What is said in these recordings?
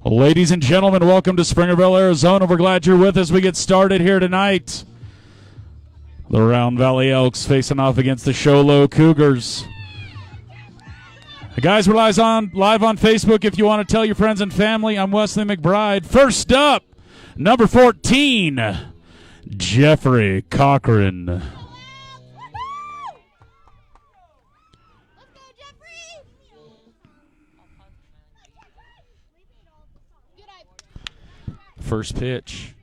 Ladies and gentlemen, welcome to Springerville, Arizona. We're glad you're with us. We get started here tonight. The Round Valley Elks facing off against the Show Low Cougars. Guys, we're live on Facebook if you want to tell your friends and family. I'm Wesley McBride. First up, number 14, Jeffrey Cochran. First pitch.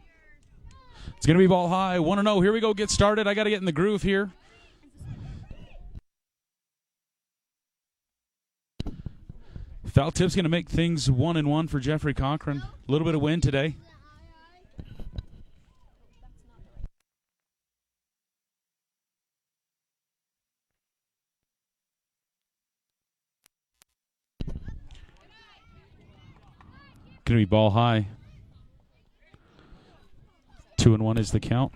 It's going to be ball high. 1-0. Here we go. Get started. I got to get in the groove here. Foul tip's going to make things 1-1 for Jeffrey Cochran. A little bit of wind today. Going to be ball high. 2-1 is the count.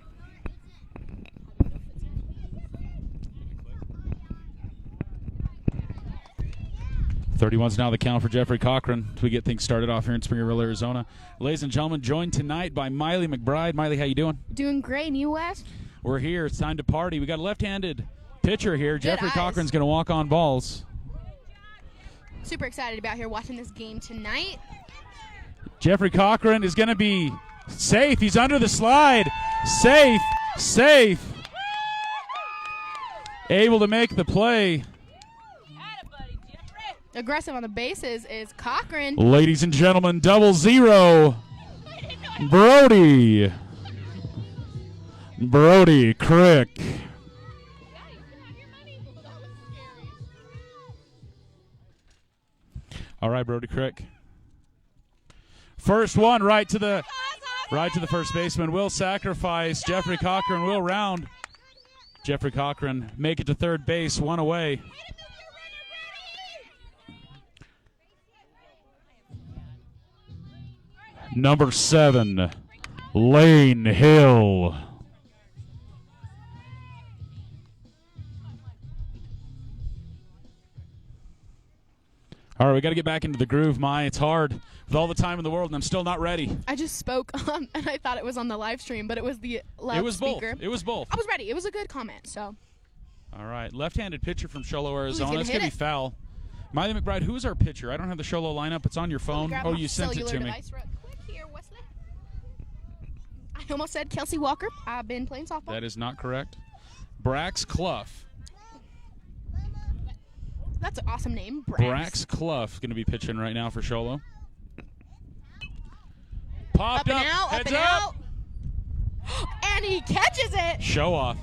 31's now the count for Jeffrey Cochran as we get things started off here in Springerville, Arizona. Ladies and gentlemen, joined tonight by Miley McBride. Miley, how you doing? Doing great. And you, Wes? We're here. It's time to party. We got a left-handed pitcher here. Jeffrey Cochran's going to walk on balls. Super excited about here watching this game tonight. Jeffrey Cochran is going to be safe. He's under the slide. Safe. Able to make the play. Aggressive on the bases is Cochran. Ladies and gentlemen, 0-0. Brody Crick. All right, Brody Crick. First one right to the first baseman. Will sacrifice. Jeffrey Cochran will round. Jeffrey Cochran make it to third base. One away. Number 7, Lane Hill. All right, we got to get back into the groove, Mai. It's hard with all the time in the world, and I'm still not ready. I just spoke, and I thought it was on the live stream, but it was the loudspeaker. It was both. I was ready. It was a good comment, so. All right, left-handed pitcher from Show Low, Arizona. It's going to be foul. Miley McBride, who's our pitcher? I don't have the Show Low lineup. It's on your phone. Oh, you sent it to me. I almost said Kelsey Walker. I've been playing softball. That is not correct. Brax Clough. That's an awesome name. Brax Clough going to be pitching right now for Show Low. Popped up. Up and out. And he catches it. Show off.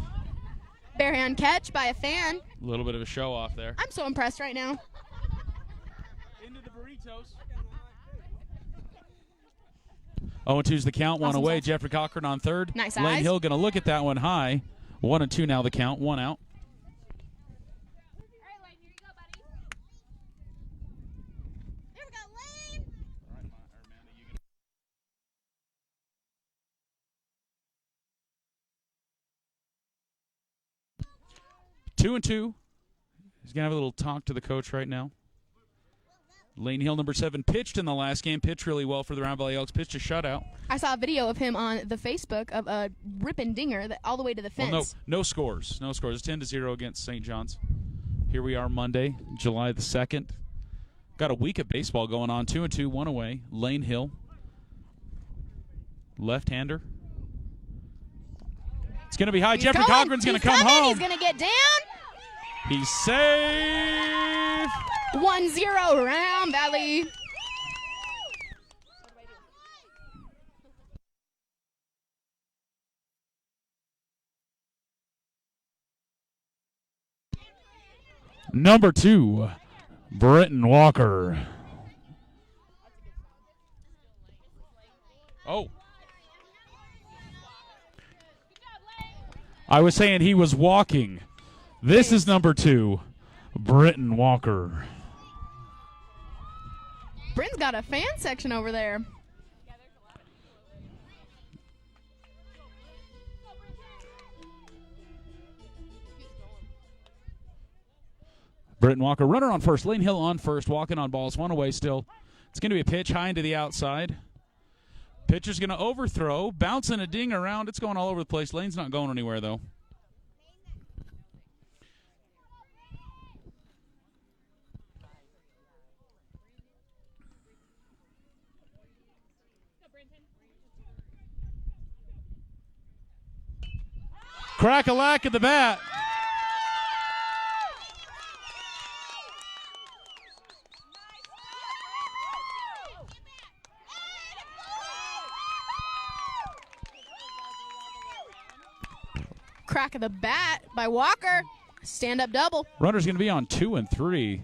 Barehand catch by a fan. A little bit of a show off there. I'm so impressed right now. Into the burritos. 0-2's the count. One away. Jeffrey Cochran on third. Nice Lane eyes. Hill going to look at that one high. 1-2 now the count. One out. All right, Lane, here you go, buddy. Here we go, Lane. All right, Amanda, you 2-2. He's going to have a little talk to the coach right now. Lane Hill, number 7, pitched in the last game. Pitched really well for the Round Valley Elks. Pitched a shutout. I saw a video of him on the Facebook of a ripping dinger that all the way to the fence. Well, no scores. No scores. It's 10-0 against St. John's. Here we are Monday, July the 2nd. Got a week of baseball going on. 2-2, one away. Lane Hill. Left-hander. It's going to be high. Jeffrey Cochran's going to come home. He's going to get down. He's safe. 1-0 Round Valley. Number 2, Britton Walker. Oh. I was saying he was walking. This is number 2, Britton Walker. Bryn's got a fan section over there. Britton Walker, runner on first. Lane Hill on first, walking on balls. One away still. It's going to be a pitch high into the outside. Pitcher's going to overthrow, bouncing a ding around. It's going all over the place. Lane's not going anywhere, though. Crack-a-lack at the bat. Crack of the bat by Walker. Stand-up double. Runner's going to be on 2 and 3.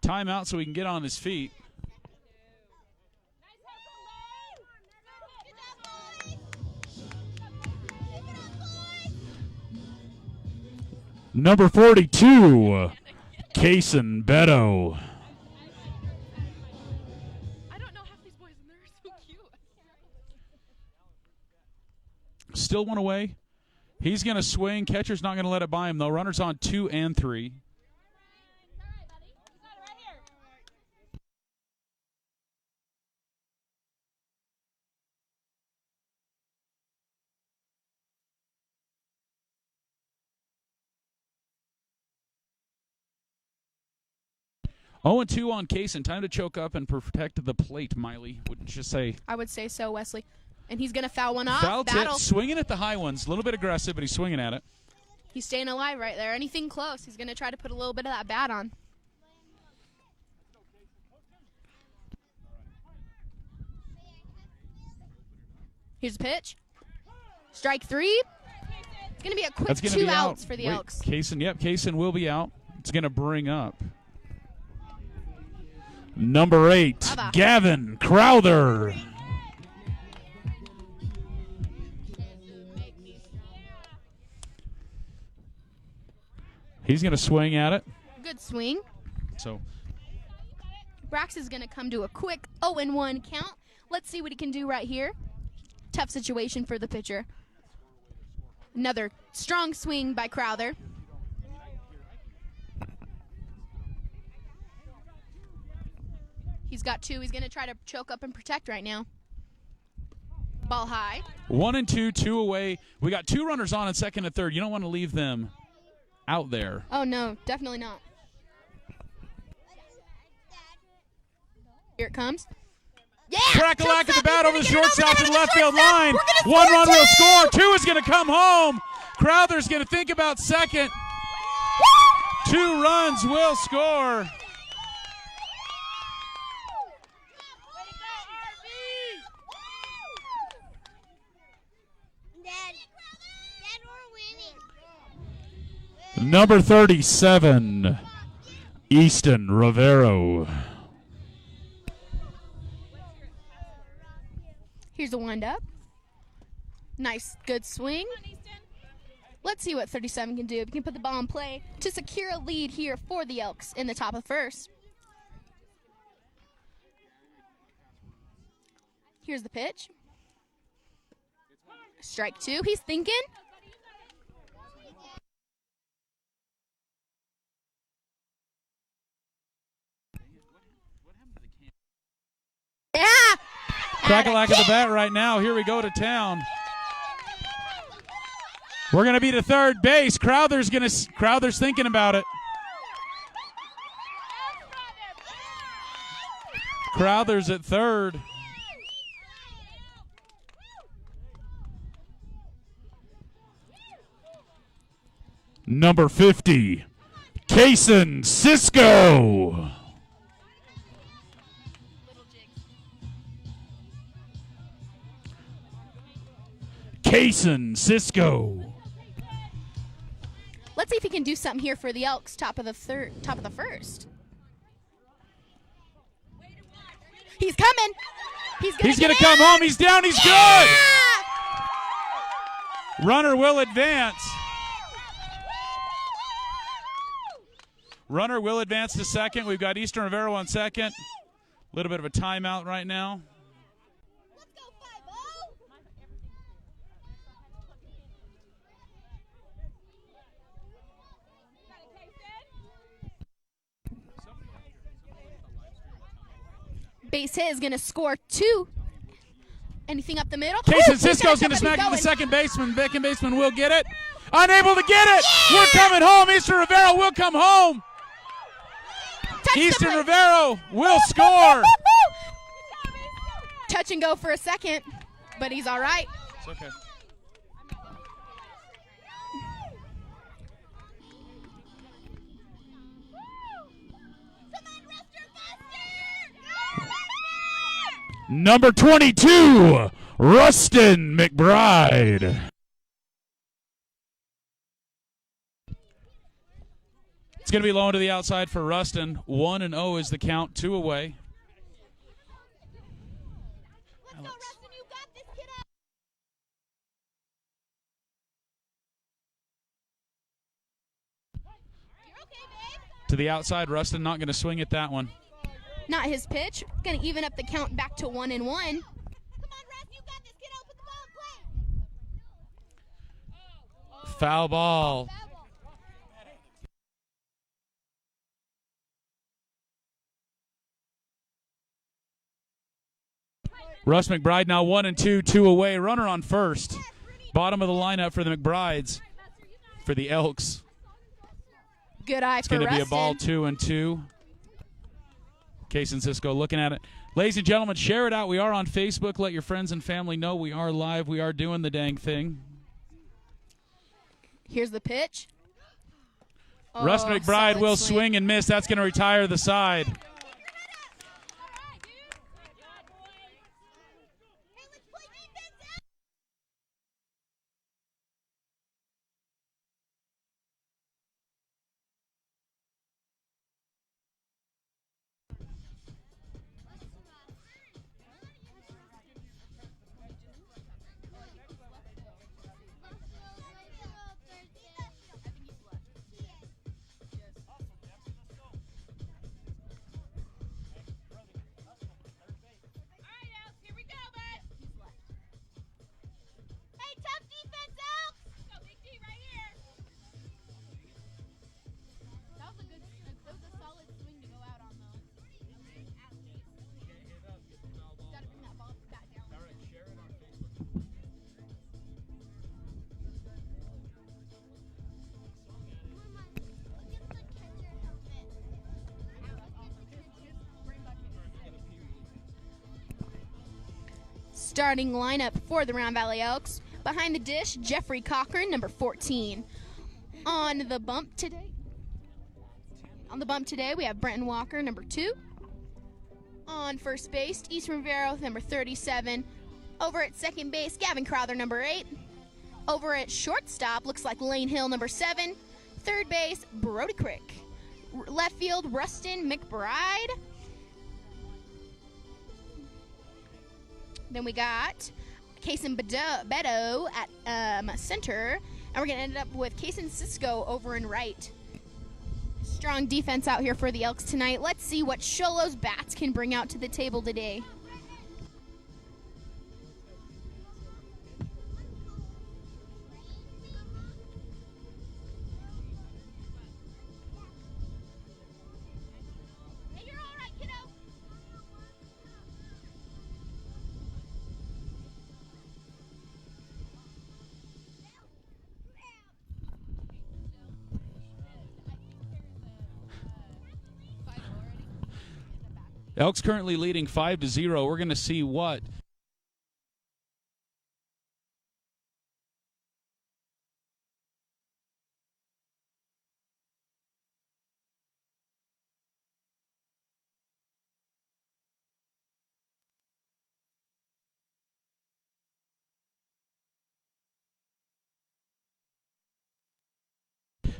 Timeout so he can get on his feet. Number 42, Kaysen Beto. I don't know half these boys, and they're so cute. Still one away. He's going to swing. Catcher's not going to let it by him, though. Runner's on 2 and 3. Oh, and 2 on Kaysen. Time to choke up and protect the plate, Miley. Wouldn't you say? I would say so, Wesley. And he's going to foul one off. Foul tip, swinging at the high ones. A little bit aggressive, but he's swinging at it. He's staying alive right there. Anything close, he's going to try to put a little bit of that bat on. Here's a pitch. Strike 3. It's going to be a quick 2 outs for the Elks. Kaysen will be out. It's going to bring up number 8, Gavin Crowther. He's going to swing at it. Good swing. So Brax is going to come to a quick 0-1 count. Let's see what he can do right here. Tough situation for the pitcher. Another strong swing by Crowther. He's got 2. He's going to try to choke up and protect right now. Ball high. 1 and 2, 2 away. We got 2 runners on in second and third. You don't want to leave them out there. Oh, no, definitely not. Here it comes. Yeah! Crack-a-lack at the bat over the shortstop to the left field line. 1 run will score. 2 is going to come home. Crowther's going to think about second. 2 runs will score. Number 37, Easton Rivero. Here's a wind-up. Nice, good swing. Let's see what 37 can do. If he can put the ball in play to secure a lead here for the Elks in the top of first. Here's the pitch. Strike 2. He's thinking. Yeah! Crack-a-lack at the bat right now. Here we go to town. We're going to be to third base. Crowther's thinking about it. Crowther's at third. Number 50, Kaysen Cisco. Kaysen Cisco. Let's see if he can do something here for the Elks, top of the first. He's coming. He's gonna come home. He's down. He's good. Runner will advance. Runner will advance to second. We've got Easton Rivero on second. A little bit of a timeout right now. Base hit is going to score 2. Anything up the middle? Casey Cisco's going to smack it to the second baseman. Second baseman will get it. Unable to get it. Yeah! We're coming home. Eastern Rivero will come home. Eastern Rivero will score. Touch and go for a second, but he's all right. It's okay. Number 22, Rustin McBride. It's going to be low to the outside for Rustin. 1-0 is the count, 2 away. Let's go, Rustin. You got this, kiddo. You're okay, babe. To the outside, Rustin not going to swing at that one. Not his pitch. Going to even up the count back to 1-1. Come on, Russ. You got this, kiddo. Put the ball in play. Foul ball. Russ McBride now 1-2, 2 away. Runner on first. Bottom of the lineup for the McBrides. For the Elks. Good eye it's for Rustin. It's going to be a ball 2-2. Case and Cisco looking at it. Ladies and gentlemen, share it out. We are on Facebook. Let your friends and family know we are live. We are doing the dang thing. Here's the pitch. Rustin McBride will swing and miss. That's going to retire the side. Starting lineup for the Round Valley Elks. Behind the dish, Jeffrey Cochran, number 14. On the bump today, we have Brenton Walker, number 2. On first base, Eastern Rivero, number 37. Over at second base, Gavin Crowther, number 8. Over at shortstop, looks like Lane Hill, number 7. Third base, Brody Crick. Left field, Rustin McBride. Then we got Kason Beto at center. And we're going to end up with Kason Cisco over in right. Strong defense out here for the Elks tonight. Let's see what Sholo's bats can bring out to the table today. Elks currently leading 5-0. We're going to see what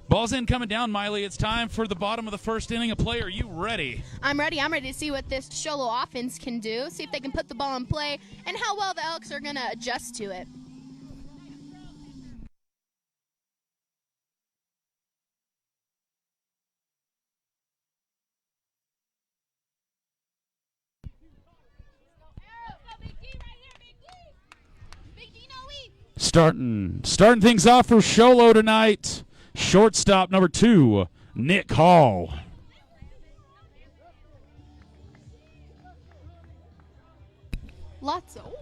ball's in, coming down, Miley. It's time for the bottom of the first inning of play. Are you ready? I'm ready. I'm ready to see what this Sholo offense can do, see if they can put the ball in play, and how well the Elks are going to adjust to it. Starting things off for Sholo tonight. Shortstop number 2, Nick Hall. Lots of.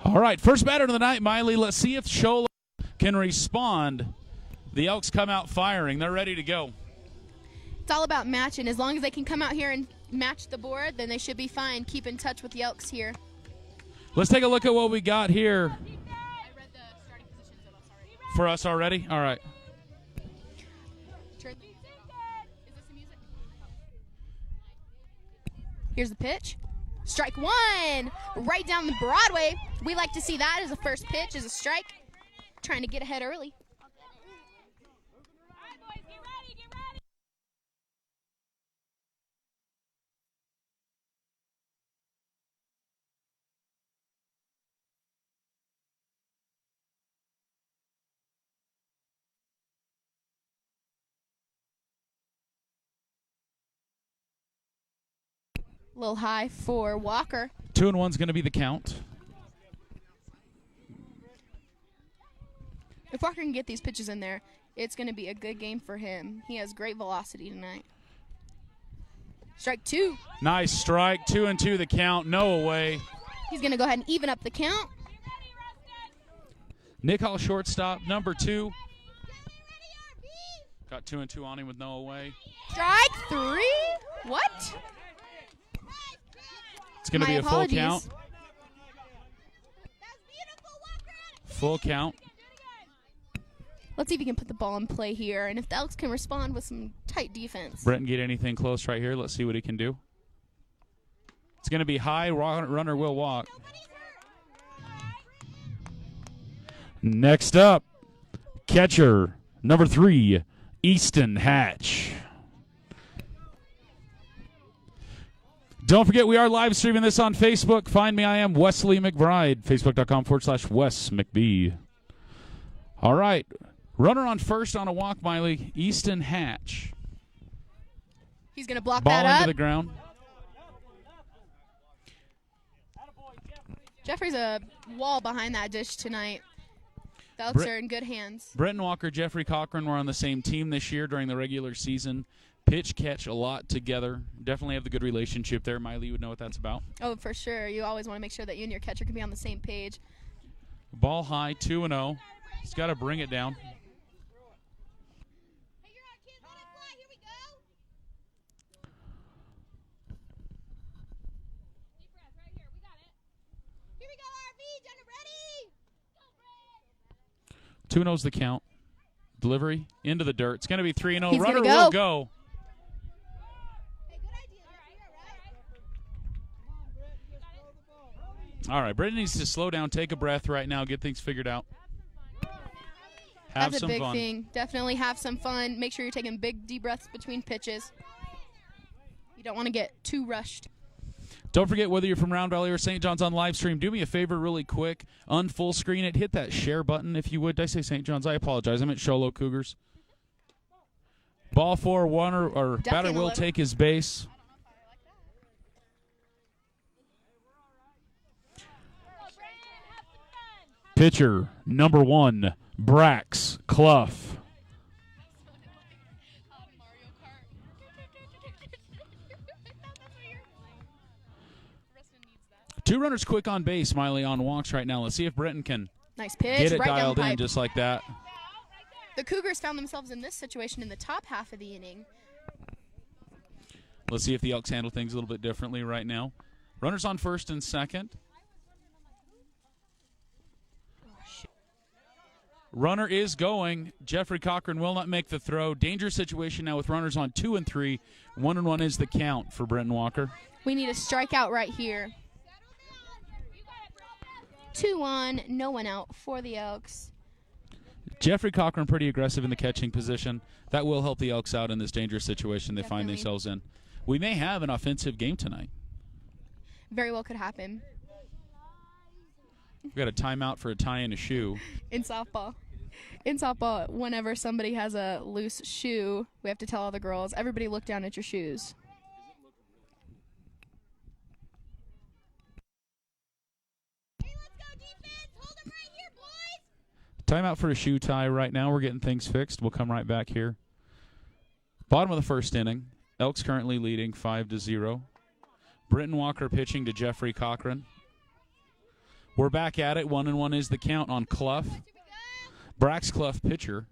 All right, first batter of the night, Miley. Let's see if Sholo can respond. The Elks come out firing. They're ready to go. It's all about matching. As long as they can come out here and match the board, then they should be fine. Keep in touch with the Elks here. Let's take a look at what we got here. I read the starting positions of us already. For us already? All right. Is this the music? Here's the pitch. Strike one. Right down the Broadway. We like to see that as a first pitch, as a strike. Trying to get ahead early. A little high for Walker. 2-1's going to be the count. If Walker can get these pitches in there, it's going to be a good game for him. He has great velocity tonight. Strike two. Nice strike. 2-2 the count. No away. He's going to go ahead and even up the count. Nick Hall, shortstop, number 2. Got 2-2 on him with no away. Strike three. What? It's going to be a apologies. full count. Full count. Let's see if he can put the ball in play here, and if the Elks can respond with some tight defense. Brenton get anything close right here. Let's see what he can do. It's going to be high. Runner will walk. Next up, catcher, number 3, Easton Hatch. Don't forget, we are live streaming this on Facebook. Find me. I am Wesley McBride. Facebook.com/Wes McBee. All right. Runner on first on a walk, Miley. Easton Hatch. He's going to block Ball that up. into the ground. Jeffrey's a wall behind that dish tonight. The Elks are in good hands. Brenton Walker, Jeffrey Cochran were on the same team this year during the regular season. Pitch, catch a lot together. Definitely have the good relationship there. Miley would know what that's about. Oh, for sure. You always want to make sure that you and your catcher can be on the same page. Ball high, 2-0. He's got to bring it down. Two knows the count. Delivery into the dirt. It's going to be 3-0. He's Runner gonna will go. All right, Brenton needs to slow down, take a breath right now, get things figured out. Have That's some a big fun. thing. Definitely have some fun. Make sure you're taking big, deep breaths between pitches. You don't want to get too rushed. Don't forget, whether you're from Round Valley or St. John's on live stream, do me a favor really quick. Unfull screen it. Hit that share button if you would. Did I say St. John's? I apologize. I meant Sholo Cougars. Ball 4, Warner, or batter will take his base. Pitcher, number 1, Brax Clough. Two runners quick on base, Miley, on walks right now. Let's see if Brenton can Nice pitch. get it right down dialed the in pipe. just like that. The Cougars found themselves in this situation in the top half of the inning. Let's see if the Elks handle things a little bit differently right now. Runners on first and second. Runner is going. Jeffrey Cochran will not make the throw. Dangerous situation now with runners on 2 and 3. 1-1 is the count for Brenton Walker. We need a strikeout right here. 2-1, no one out for the Elks. Jeffrey Cochran pretty aggressive in the catching position. That will help the Elks out in this dangerous situation they find Definitely. themselves in. We may have an offensive game tonight. Very well could happen We've got a timeout for a tie in a shoe. in softball. In softball, whenever somebody has a loose shoe, we have to tell all the girls, everybody look down at your shoes. Timeout for a shoe tie right now. We're getting things fixed. We'll come right back here. Bottom of the first inning. Elks currently leading 5-0. Britton Walker pitching to Jeffrey Cochran. We're back at it. 1-1 is the count on Clough. Brax Clough, pitcher,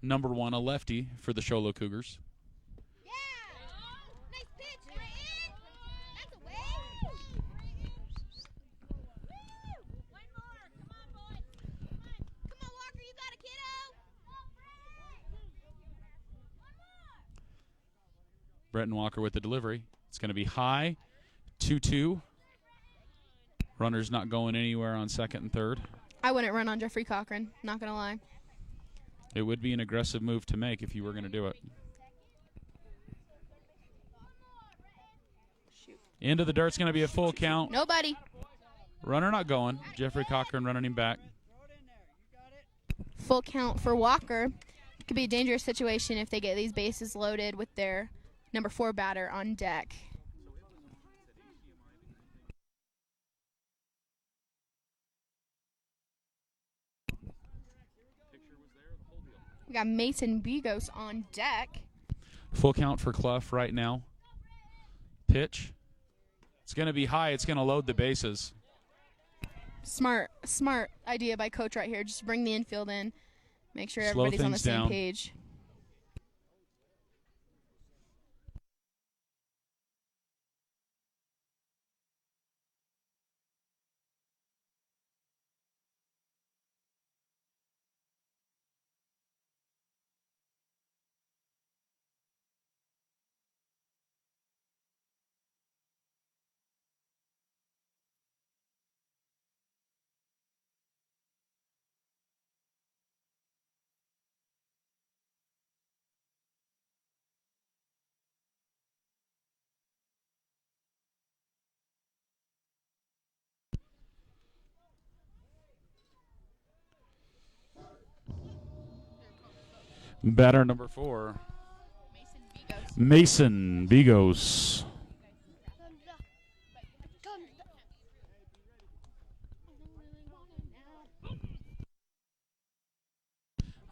number 1, a lefty for the Sholo Cougars. Bretton Walker with the delivery. It's going to be high, 2-2. Runner's not going anywhere on second and third. I wouldn't run on Jeffrey Cochran, not going to lie. It would be an aggressive move to make if you were going to do it. Shoot. Into the dirt's going to be a full count. Nobody. Runner not going. Jeffrey Cochran running him back. Full count for Walker. It could be a dangerous situation if they get these bases loaded with their number 4 batter on deck. We got Mason Bigos on deck. Full count for Clough right now. Pitch. It's going to be high. It's going to load the bases. Smart idea by coach right here. Just bring the infield in. Make sure Slow everybody's on the things same down. page. Batter number 4. Mason Bigos.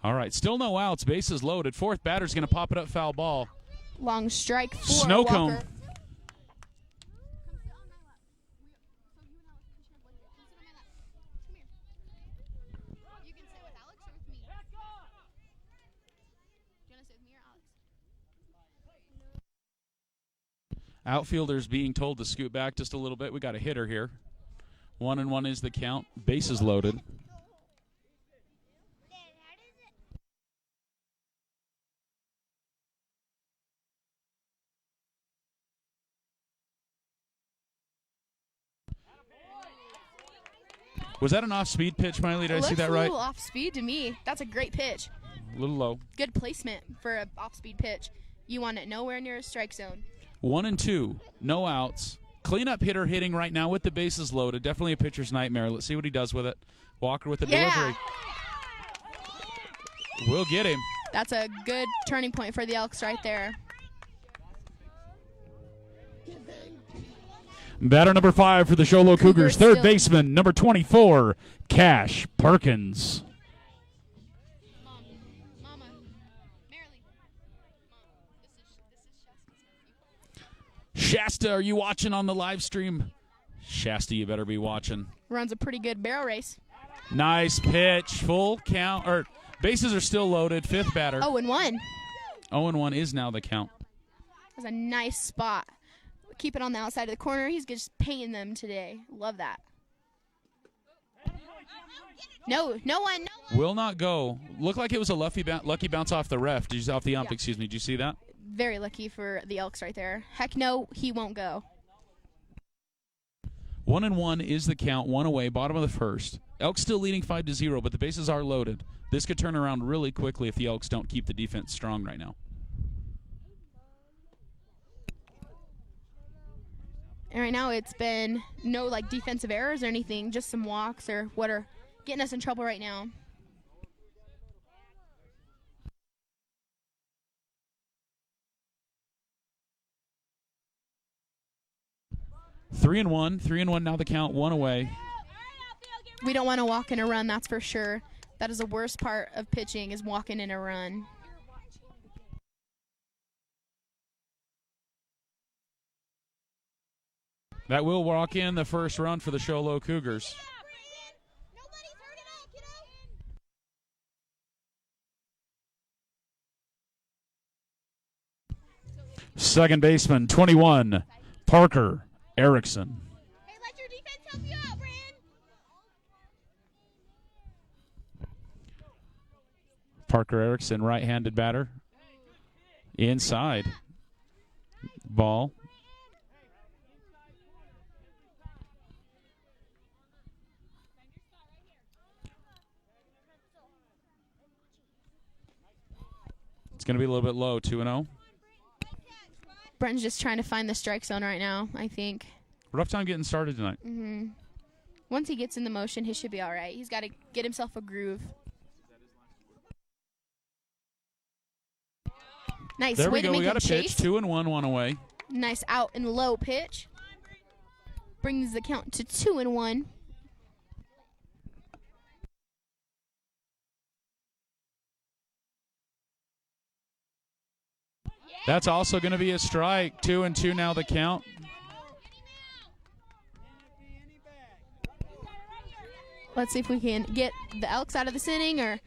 All right, still no outs. Bases loaded. Fourth batter's going to pop it up, foul ball. Long strike for Snow Walker. cone. Outfielders being told to scoot back just a little bit. We got a hitter here. 1-1 is the count. Bases loaded. Was that an off-speed pitch, Miley? Did I see that right? Looks a little off-speed to me. That's a great pitch. A little low. Good placement for an off-speed pitch. You want it nowhere near a strike zone. 1-2, no outs. Cleanup hitter hitting right now with the bases loaded. Definitely a pitcher's nightmare. Let's see what he does with it. Walker with the delivery. We'll get him. That's a good turning point for the Elks right there. Batter number 5 for the Sholo Cougars. Third still- baseman, number 24, Cash Perkins. Mama, Marilee. This is Shasta, are you watching on the live stream? Shasta, you better be watching. runs a pretty good barrel race. Nice pitch. Full count. Or bases are still loaded. Fifth batter. 0-1. 0-1 is now the count. That's a nice spot. Keep it on the outside of the corner. He's just painting them today. Love that. No one. Will not go. Looked like it was a lucky bounce off the ref. Off the ump, Yeah. excuse me. Did you see that? Very lucky for the Elks right there. Heck no, he won't go. 1-1 is the count. 1 away, bottom of the first. Elks still leading 5-0, but the bases are loaded. This could turn around really quickly if the Elks don't keep the defense strong right now. And right now it's been no defensive errors or anything, just some walks or what are getting us in trouble right now. Three and one now the count. 1 away. We don't want to walk in a run, that's for sure. That is the worst part of pitching, is walking in a run. That will walk in the first run for the Show Low Cougars. Second baseman, 21, Parker Erickson. Hey, let your defense help you out, Brandon. Parker Erickson, right-handed batter. Inside. Ball. It's going to be a little bit low, 2-0. Brenton's just trying to find the strike zone right now, I think. Rough time getting started tonight. Once he gets in the motion, he should be all right. He's got to get himself a groove. Nice. There we Way go. to make We got him a pitch. chase. 2-1, one away. Nice out and low pitch. Brings the count to 2-1. That's also going to be a strike. 2-2 now the count. Let's see if we can get the Elks out of this inning or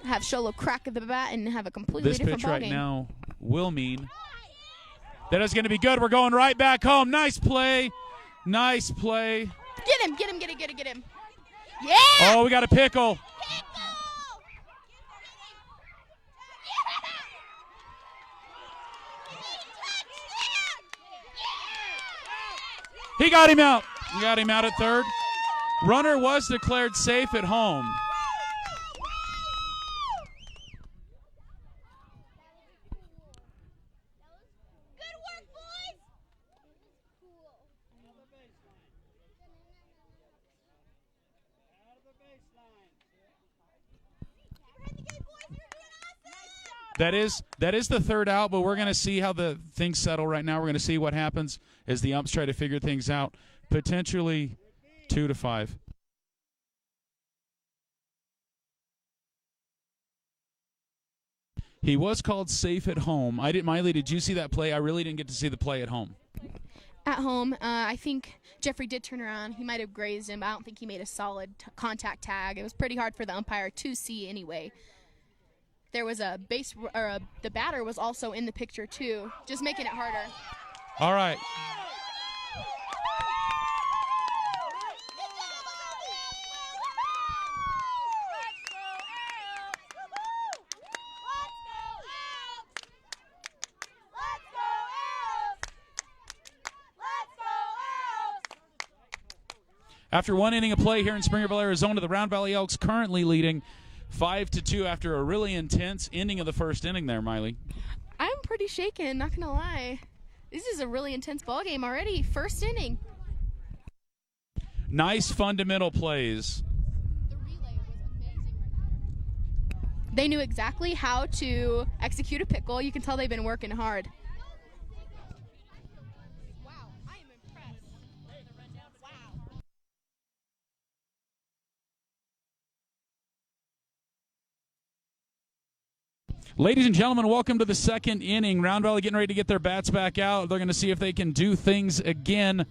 have Sholo crack at the bat and have a completely different This pitch right ballgame. now will mean that is going to be good. We're going right back home. Nice play. Nice play. Get him, get him, get him, get him, get him. Yeah! Oh, we got a pickle. He got him out. He got him out at third. Runner was declared safe at home. Good work, boys. That is the third out, but we're going to see how the things settle right now. We're going to see what happens as the umps try to figure things out. Potentially 2-5. He was called safe at home. Miley, did you see that play? I really didn't get to see the play at home. At home, I think Jeffrey did turn around. He might have grazed him, but I don't think he made a solid contact tag. It was pretty hard for the umpire to see anyway. There was a base, or the batter was also in the picture too, just making it harder. All right. After one inning of play here in Springerville, Arizona, the Round Valley Elks currently leading 5-2 after a really intense ending of the first inning there, Miley. I'm pretty shaken, not going to lie. This is a really intense ball game already. First inning. Nice fundamental plays. The relay was amazing right there. They knew exactly how to execute a pickle. You can tell they've been working hard. Wow, I am impressed. Wow. Ladies and gentlemen, welcome to the second inning. Round Valley getting ready to get their bats back out. They're going to see if they can do things again. A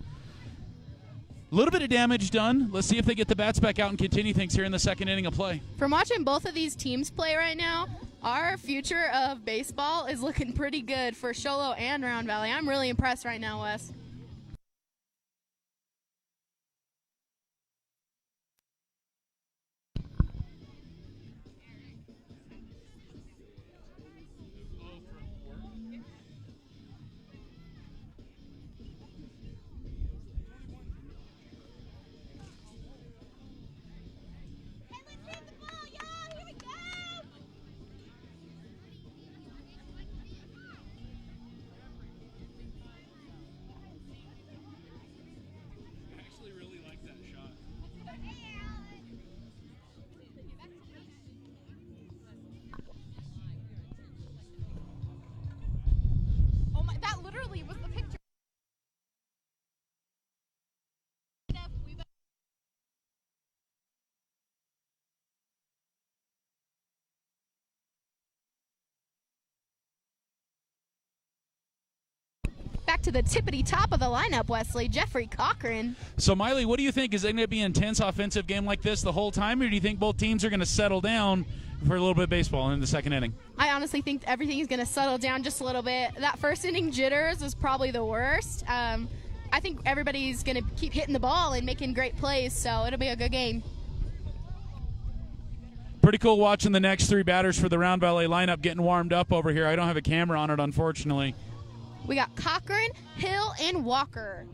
little bit of damage done. Let's see if they get the bats back out and continue things here in the second inning of play. From watching both of these teams play right now, our future of baseball is looking pretty good for Sholo and Round Valley. I'm really impressed right now, Wes. Back to the tippity top of the lineup, Wesley. Jeffrey Cochran. So, Miley, what do you think? Is it going to be an intense offensive game like this the whole time, or do you think both teams are going to settle down for a little bit of baseball in the second inning? I honestly think everything is going to settle down just a little bit. That first inning jitters was probably the worst. I think everybody's going to keep hitting the ball and making great plays, so it'll be a good game. Pretty cool watching the next three batters for the Round Valley lineup getting warmed up over here. I don't have a camera on it, unfortunately. We got Cochran, Hill, and Walker.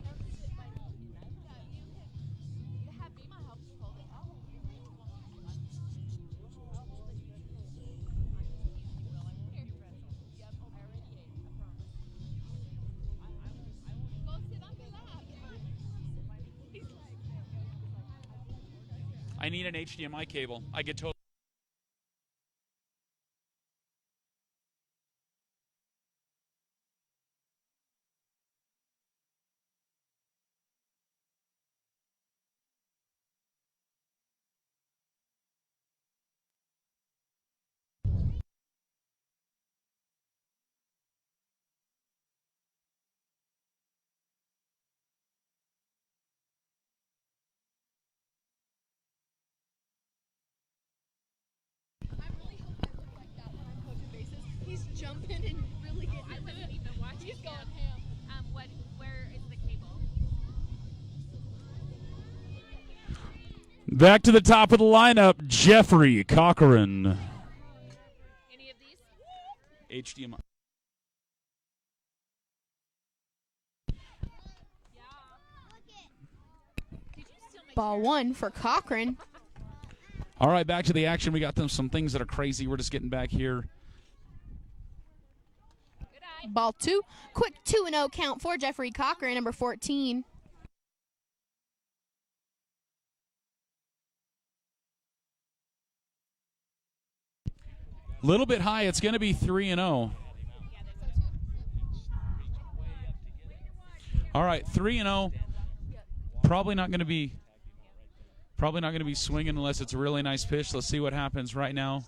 I need an HDMI cable. I get told. He's jumping and really getting I wasn't even watching. He's going ham. Where is the cable? Back to the top of the lineup, Jeffrey Cochran. Any of these? HDMI. Ball one for Cochran. All right, back to the action. We got them some things that are crazy. We're just getting back here. Ball two. Quick 2-0 count for Jeffrey Cochran, number 14. Little bit high. It's going to be 3-0. All right, 3-0. Probably not going to be swinging unless it's a really nice pitch. Let's see what happens right now.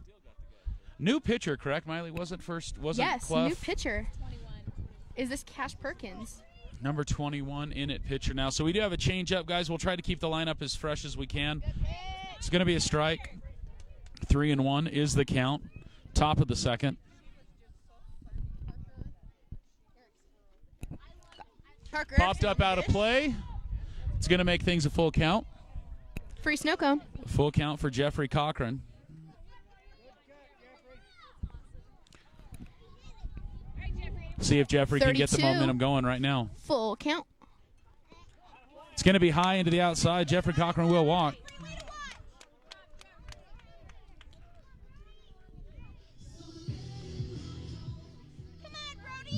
New pitcher, correct, Miley? Wasn't Yes, Clough? new pitcher. Is this Cash Perkins? Number 21 in at pitcher now. So we do have a change-up, guys. We'll try to keep the lineup as fresh as we can. It's going to be a strike. 3-1 is the count. Top of the second. Popped up out of play. It's going to make things a full count. Free snow cone. Full count for Jeffrey Cochran. See if Jeffrey can get the 32. momentum going right now. Full count. It's going to be high into the outside. Jeffrey Cochran will walk.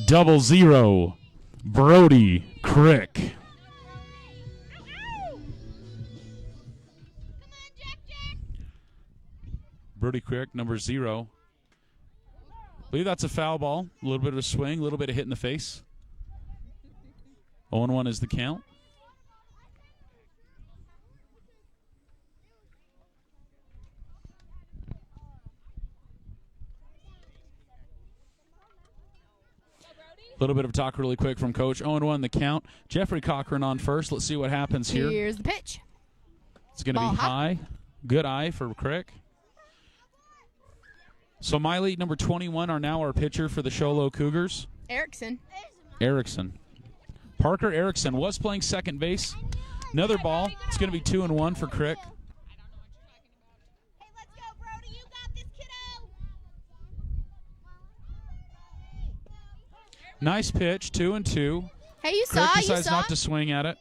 Double zero. Brody Crick. Brody Crick, number 0. I believe that's a foul ball. A little bit of a swing, a little bit of hit in the face. 0-1 is the count. A little bit of talk really quick from Coach. 0-1 the count. Jeffrey Cochran on first. Let's see what happens here. Here's the pitch. It's going to be high. Good eye for Crick. So Miley, number 21, are now our pitcher for the Sholo Cougars. Erickson. Parker Erickson was playing second base. Another ball. It's going to be 2-1 for Crick. Hey, let's go, Brody. You got this, kiddo. Nice pitch, 2-2. Hey, you Crick saw, decides not to swing at it.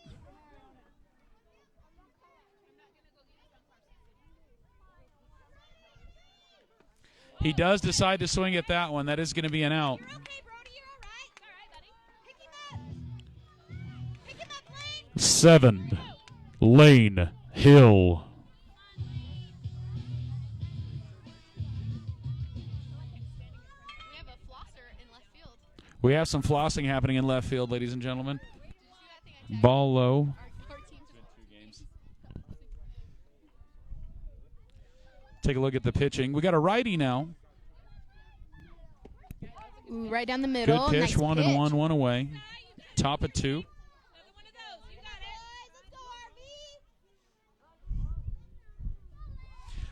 He does decide to swing at that one. That is going to be an out. You're okay, Brody. You're all right. All right, buddy. Pick him up. Pick him up, Lane. 7, Lane Hill. We have a flosser in left field. We have some flossing happening in left field, ladies and gentlemen. Ball low. Take a look at the pitching. We got a righty now. Ooh, right down the middle. Good pitch, Nice 1-1, one away. top of 2. Another one of those. You got it. Let's go, RB.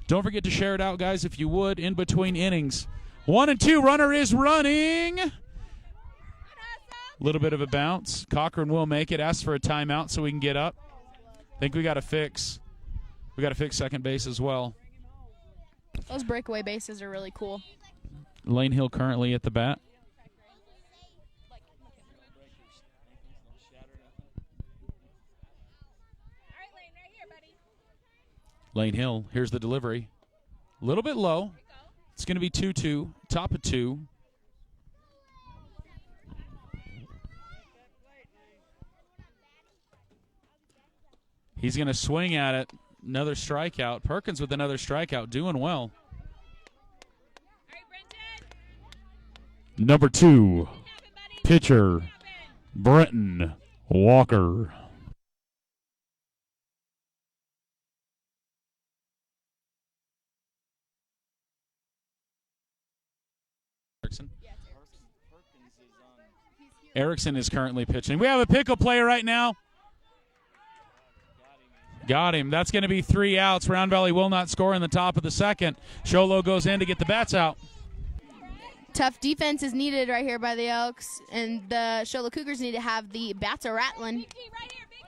Don't forget to share it out, guys, if you would, in between innings. 1 and 2. Runner is running. A little bit of a bounce. Cochran will make it. Asks for a timeout so we can get up. Think we got to fix. We got to fix second base as well. Those breakaway bases are really cool. Lane Hill currently at the bat. All right, Lane, right here, buddy. Lane Hill, here's the delivery. A little bit low. It's going to be 2-2, top of 2. He's going to swing at it. Another strikeout. Perkins with another strikeout, doing well. All right, Brenton. Number 2, Happen, buddy. pitcher Happen. Brenton Walker. Erickson is currently pitching. We have a pickle player right now. Got him. That's going to be 3 outs. Round Valley will not score in the top of the second. Sholo goes in to get the bats out. Tough defense is needed right here by the Elks, and the Sholo Cougars need to have the bats a rattling. Big key right here, big key.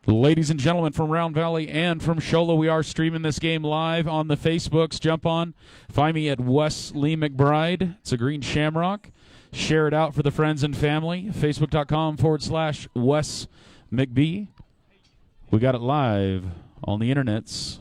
Ladies and gentlemen, from Round Valley and from Sholo, we are streaming this game live on the Facebooks. Jump on. Find me at Wesley McBride. It's a green shamrock. Share it out for the friends and family. Facebook.com/Wes McBee. We got it live on the internets.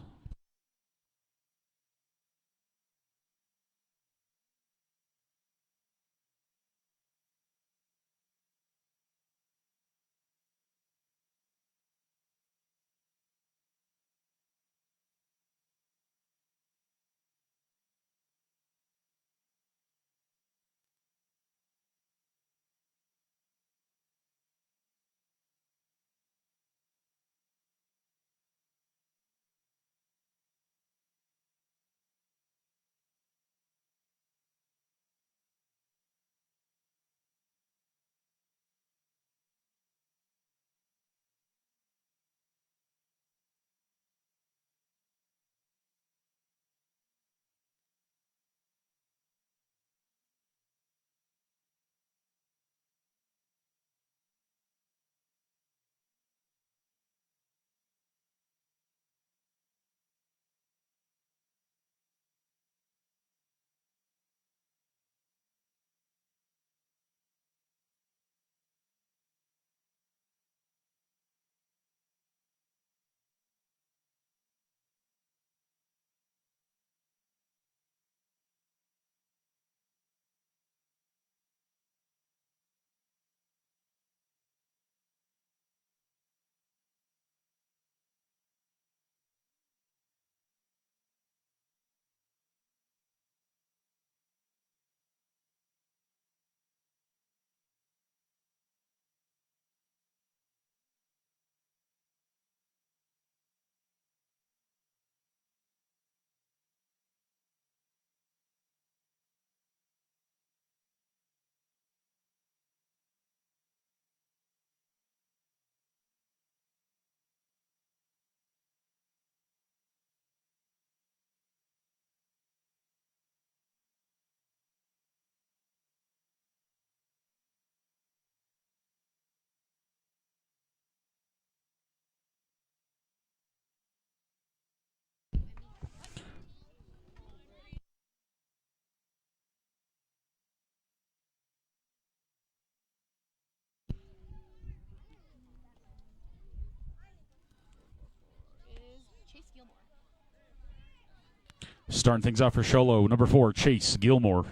Starting things off for Sholo, number 4, Chase Gilmore.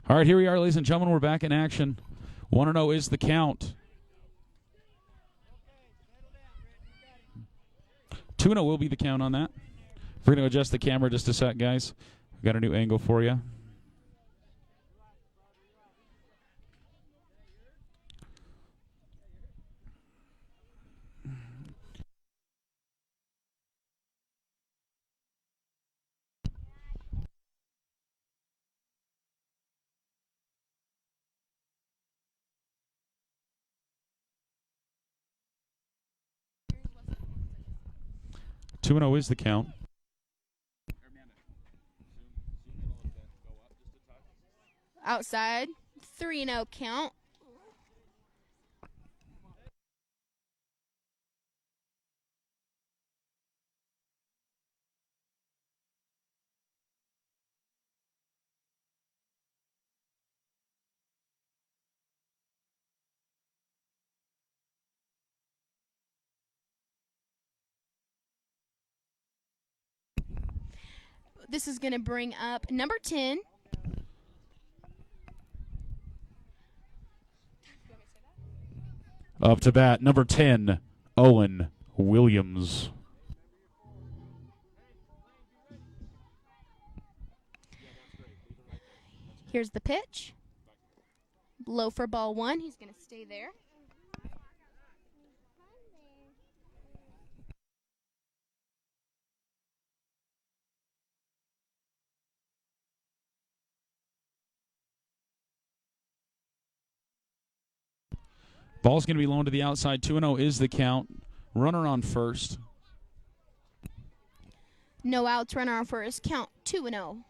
All right, here we are, ladies and gentlemen. We're back in action. 1-0 is the count. 2-0 will be the count on that. We're going to adjust the camera just a sec, guys. We've got a new angle for you. 2-0 is the count. Outside, 3-0 count. This is going to bring up number 10. Up to bat, number 10, Owen Williams. Here's the pitch. Low for ball 1. He's going to stay there. Ball's going to be low to the outside. 2-0 is the count. Runner on first. No outs, runner on first. Count 2-0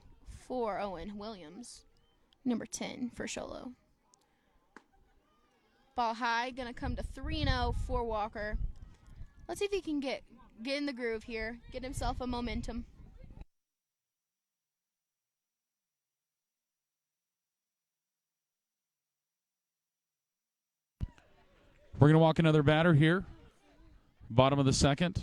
for Owen Williams. Number 10 for Sholo. Ball high, going to come to 3-0 for Walker. Let's see if he can get in the groove here, get himself a momentum. We're going to walk another batter here. Bottom of the second.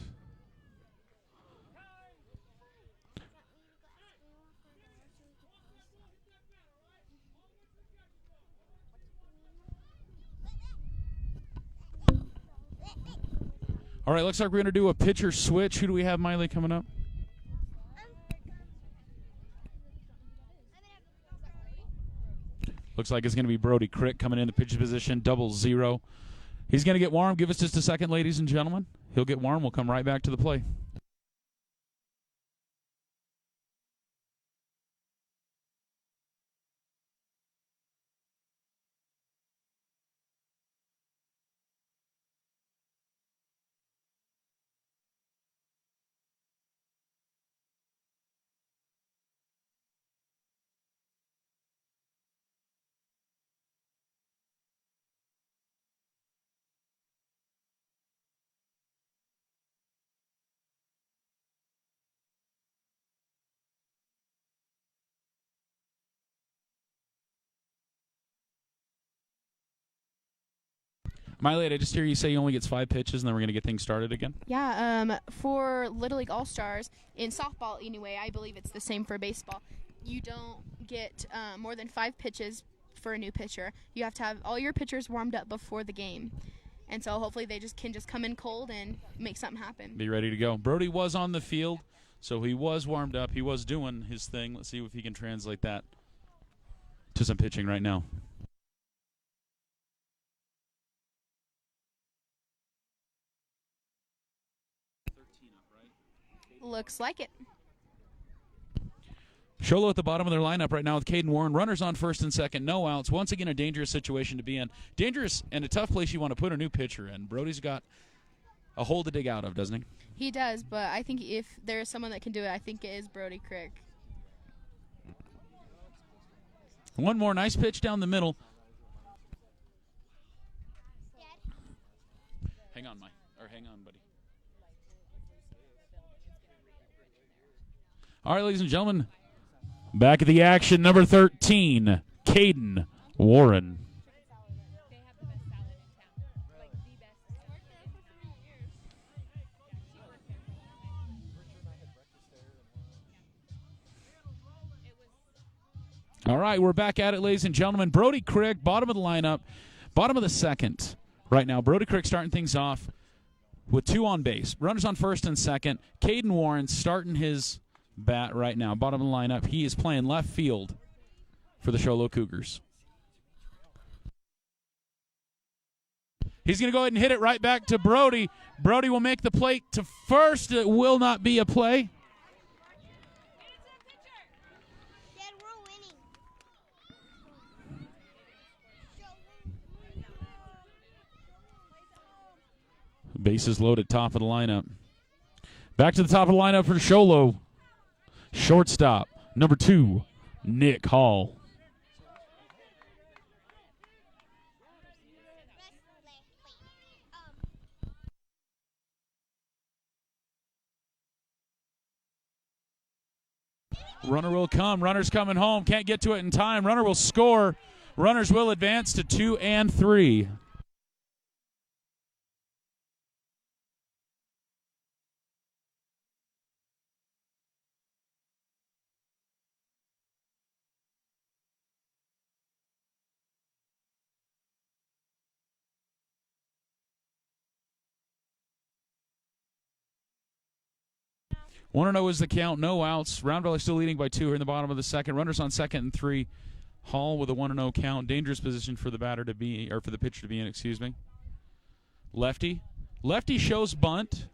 All right, looks like we're going to do a pitcher switch. Who do we have, Miley, coming up? Looks like it's going to be Brody Crick coming in the pitcher's position, 0-0. He's going to get warm. Give us just a second, ladies and gentlemen. He'll get warm. We'll come right back to the play. Miley, I just hear you say he only gets 5 pitches, and then we're going to get things started again? Yeah, for Little League All-Stars, in softball anyway, I believe it's the same for baseball. You don't get more than 5 pitches for a new pitcher. You have to have all your pitchers warmed up before the game. And so hopefully they can just come in cold and make something happen. Be ready to go. Brody was on the field, so he was warmed up. He was doing his thing. Let's see if he can translate that to some pitching right now. Looks like it. Sholo at the bottom of their lineup right now with Caden Warren. Runners on first and second, no outs. Once again, a dangerous situation to be in. Dangerous and a tough place you want to put a new pitcher in. Brody's got a hole to dig out of, doesn't he? He does, but I think if there's someone that can do it, I think it is Brody Crick. One more nice pitch down the middle. Hang on, hang on, buddy. All right, ladies and gentlemen, back at the action, number 13, Caden Warren. All right, we're back at it, ladies and gentlemen. Brody Crick, bottom of the lineup, bottom of the second right now. Brody Crick starting things off with 2 on base. Runners on first and second. Caden Warren starting his bat right now, bottom of the lineup. He is playing left field for the Sholo Cougars. He's going to go ahead and hit it right back to Brody. Brody will make the play to first. It will not be a play. Dad, we're winning. Bases loaded, top of the lineup. Back to the top of the lineup for Sholo. Shortstop, number 2, Nick Hall. Runner will come. Runner's coming home. Can't get to it in time. Runner will score. Runners will advance to 2 and 3. One and 0 is the count. No outs. Round Valley still leading by 2 here in the bottom of the second. Runners on 2nd and 3. Hall with a 1-0 count. Dangerous position for the batter to be, or for the pitcher to be in. Excuse me. Lefty. Lefty shows bunt.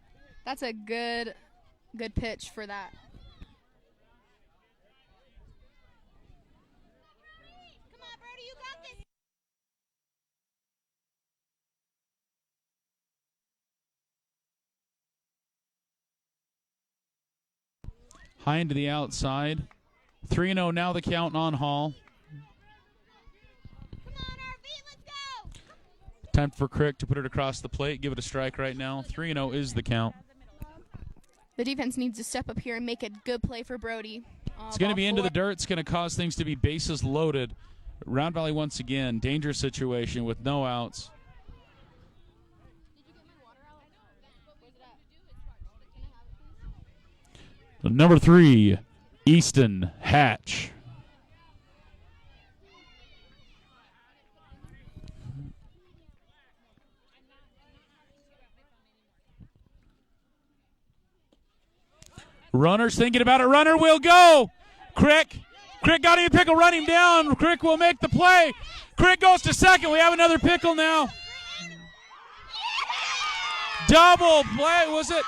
That's a good pitch for that. Come on, Brody, you got this. High into the outside. 3-0 now the count on Hall. Come on, RV, let's go. Time for Crick to put it across the plate. Give it a strike right now. 3-0 is the count. The defense needs to step up here and make a good play for Brody. It's going to be into the dirt. It's going to cause things to be bases loaded. Round Valley once again. Dangerous situation with no outs. Number 3, Easton Hatch. Runner's thinking about it. Runner will go. Crick got him a pickle. Run him down. Crick will make the play. Crick goes to second. We have another pickle now. Double play. Was it?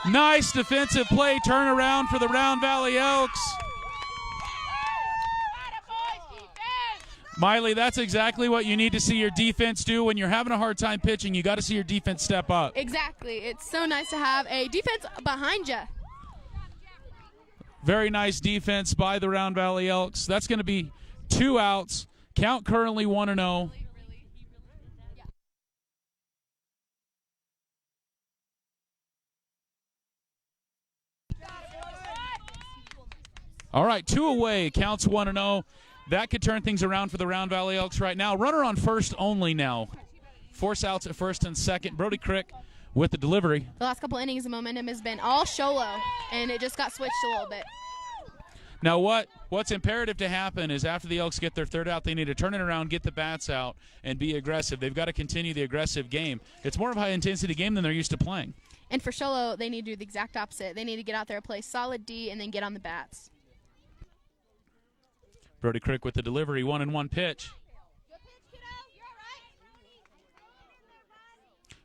Nice defensive play. Turnaround for the Round Valley Elks. Miley, that's exactly what you need to see your defense do. When you're having a hard time pitching, you got to see your defense step up. Exactly. It's so nice to have a defense behind you. Very nice defense by the Round Valley Elks. That's going to be 2 outs. Count currently 1-0. All right, 2 away. Counts 1-0. That could turn things around for the Round Valley Elks right now. Runner on first only now. Force outs at first and second. Brody Crick with the delivery. The last couple innings, the momentum has been all Sholo, and it just got switched a little bit. Now what's imperative to happen is after the Elks get their 3rd out, they need to turn it around, get the bats out, and be aggressive. They've got to continue the aggressive game. It's more of a high-intensity game than they're used to playing. And for Sholo, they need to do the exact opposite. They need to get out there, play solid D, and then get on the bats. Brody Crick with the delivery, 1-1 pitch.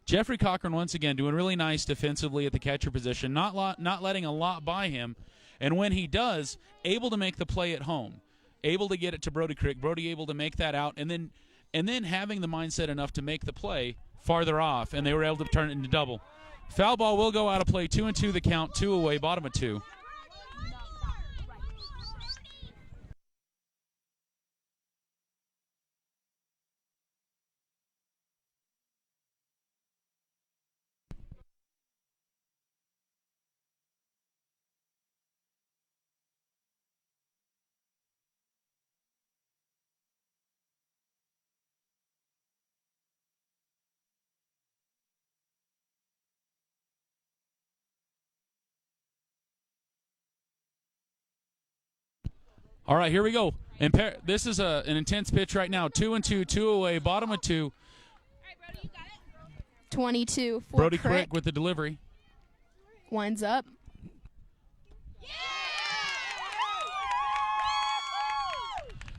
Jeffrey Cochran once again doing really nice defensively at the catcher position, not letting a lot by him, and when he does, able to make the play at home, able to get it to Brody Crick, Brody able to make that out, and then having the mindset enough to make the play farther off, and they were able to turn it into double. Foul ball will go out of play, 2-2 the count, 2 away, bottom of 2. All right, here we go. This is an intense pitch right now. 2-2, 2 away, bottom of 2. All right, Brody, you got it. 22 for Brody Crick. Crick with the delivery. Winds up.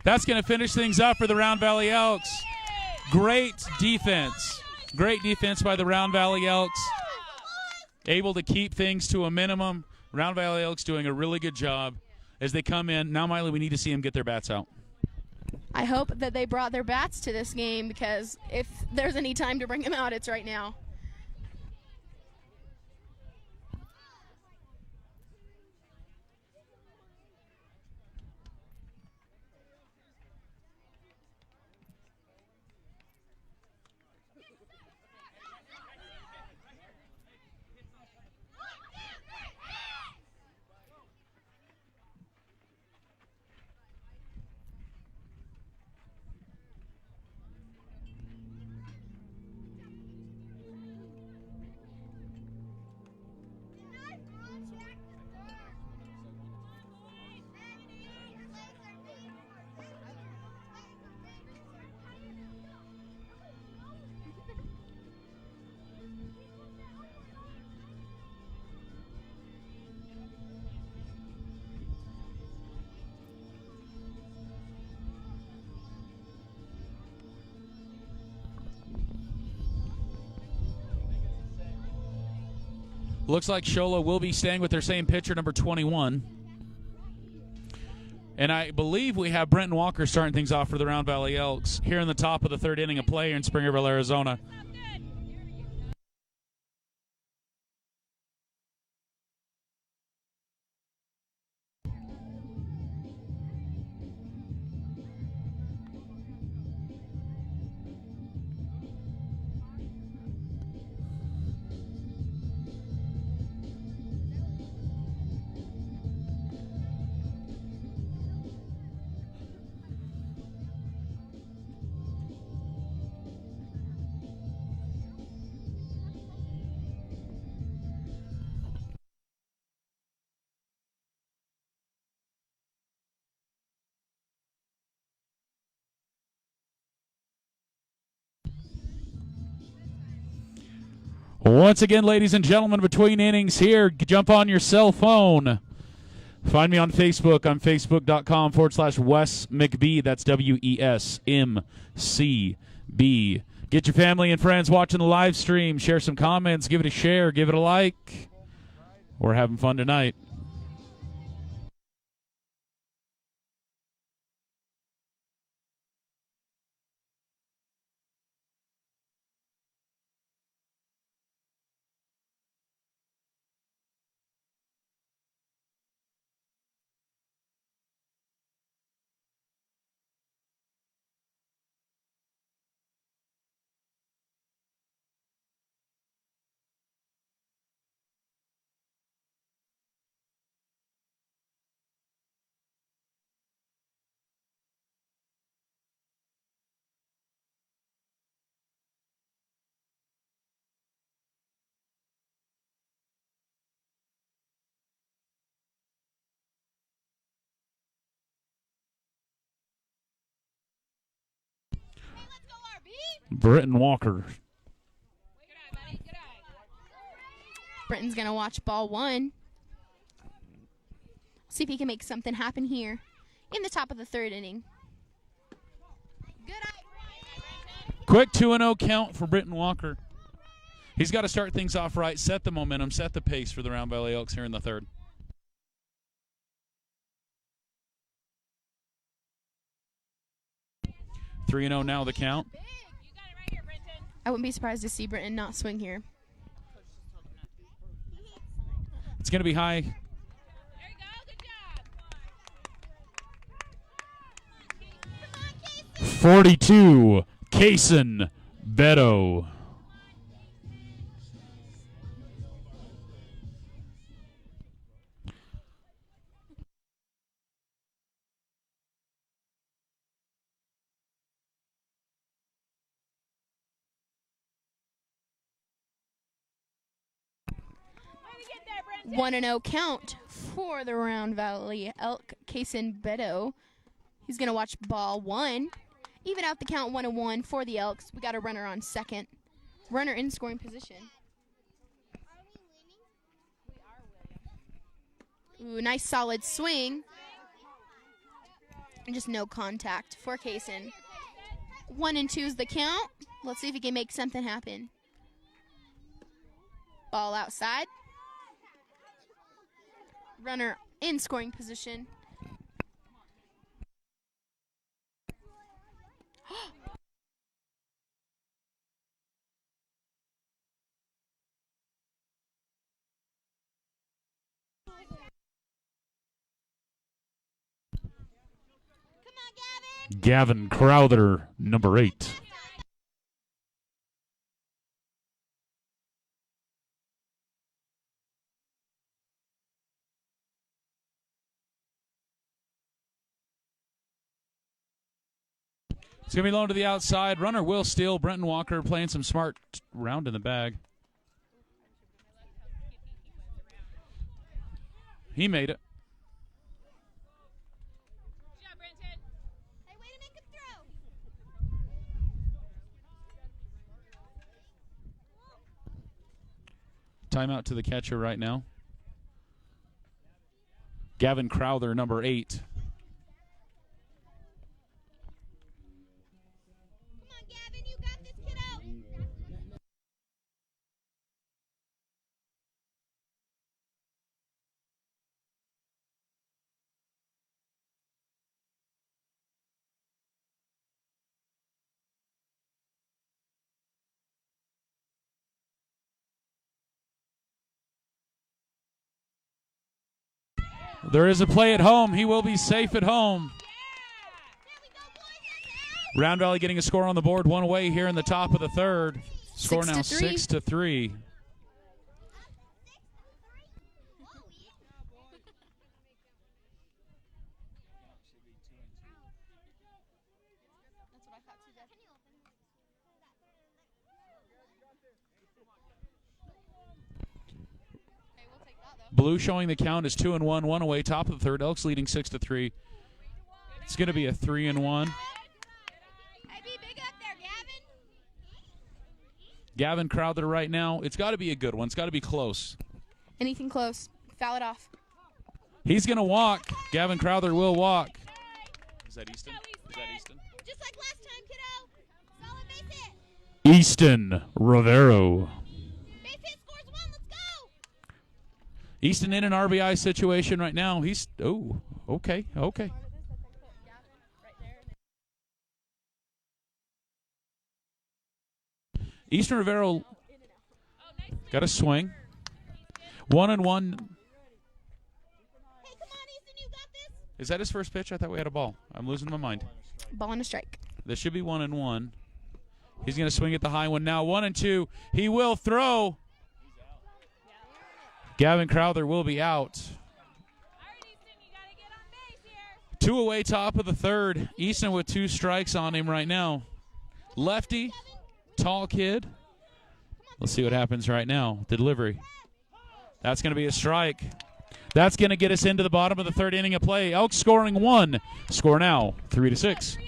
That's going to finish things up for the Round Valley Elks. Great defense. Great defense by the Round Valley Elks. Able to keep things to a minimum. Round Valley Elks doing a really good job as they come in. Now, Miley, we need to see them get their bats out. I hope that they brought their bats to this game, because if there's any time to bring them out, it's right now. Looks like Shola will be staying with their same pitcher, number 21. And I believe we have Brenton Walker starting things off for the Round Valley Elks here in the top of the third inning of play here in Springerville, Arizona. Once again, ladies and gentlemen, between innings here, jump on your cell phone. Find me on Facebook. I'm facebook.com/Wes McB. That's WESMCB. Get your family and friends watching the live stream. Share some comments. Give it a share. Give it a like. We're having fun tonight. Brenton Walker. Brenton's going to watch ball one. See if he can make something happen here in the top of the third inning. Good eye. Quick 2-0 count for Brenton Walker. He's got to start things off right, set the momentum, set the pace for the Round Valley Elks here in the third. Three 3-0 now the count. I wouldn't be surprised to see Brenton not swing here. It's going to be high. There you go. Good job. 42, Kaysen Beto. Get there, Brenton. 1-0 count for the Round Valley Elk, Kaysen Beto. He's going to watch ball one. Even out the count 1-1 for the Elks. We got a runner on second. Runner in scoring position. Ooh, nice solid swing. And just no contact for Kaysen. 1-2 is the count. Let's see if he can make something happen. Ball outside. Runner in scoring position. Gavin Crowther, number 8. It's going to be low to the outside. Runner will steal. Brenton Walker playing some smart round in the bag. He made it. Good job, Brenton. Hey, way to make him throw. Timeout to the catcher right now. Gavin Crowther, number 8. There is a play at home. He will be safe at home. Round Valley getting a score on the board, one away here in the top of the third. Score now 6-3. Blue showing the count is 2-1, one away, top of the third. Elks leading 6-3. It's going to be a 3-1. Gavin Crowther right now. It's got to be a good one. It's got to be close. Anything close. Foul it off. He's going to walk. Gavin Crowther will walk. Is that Easton? Just like last time, kiddo. Solid base hit. Easton Rivero. Base hit scores 1. Let's go. Easton in an RBI situation right now. He's, okay. Easton Rivero got a swing. 1-1. Hey, come on, Easton, you got this. Is that his first pitch? I thought we had a ball. I'm losing my mind. Ball and a strike. This should be 1-1. He's going to swing at the high one now. 1-2. He will throw. Gavin Crowther will be out. 2 away, top of the third. Easton with 2 strikes on him right now. Lefty, tall kid. Let's see what happens right now. The delivery. That's going to be a strike. That's going to get us into the bottom of the third inning of play. Elks scoring 1. Score now 3-6.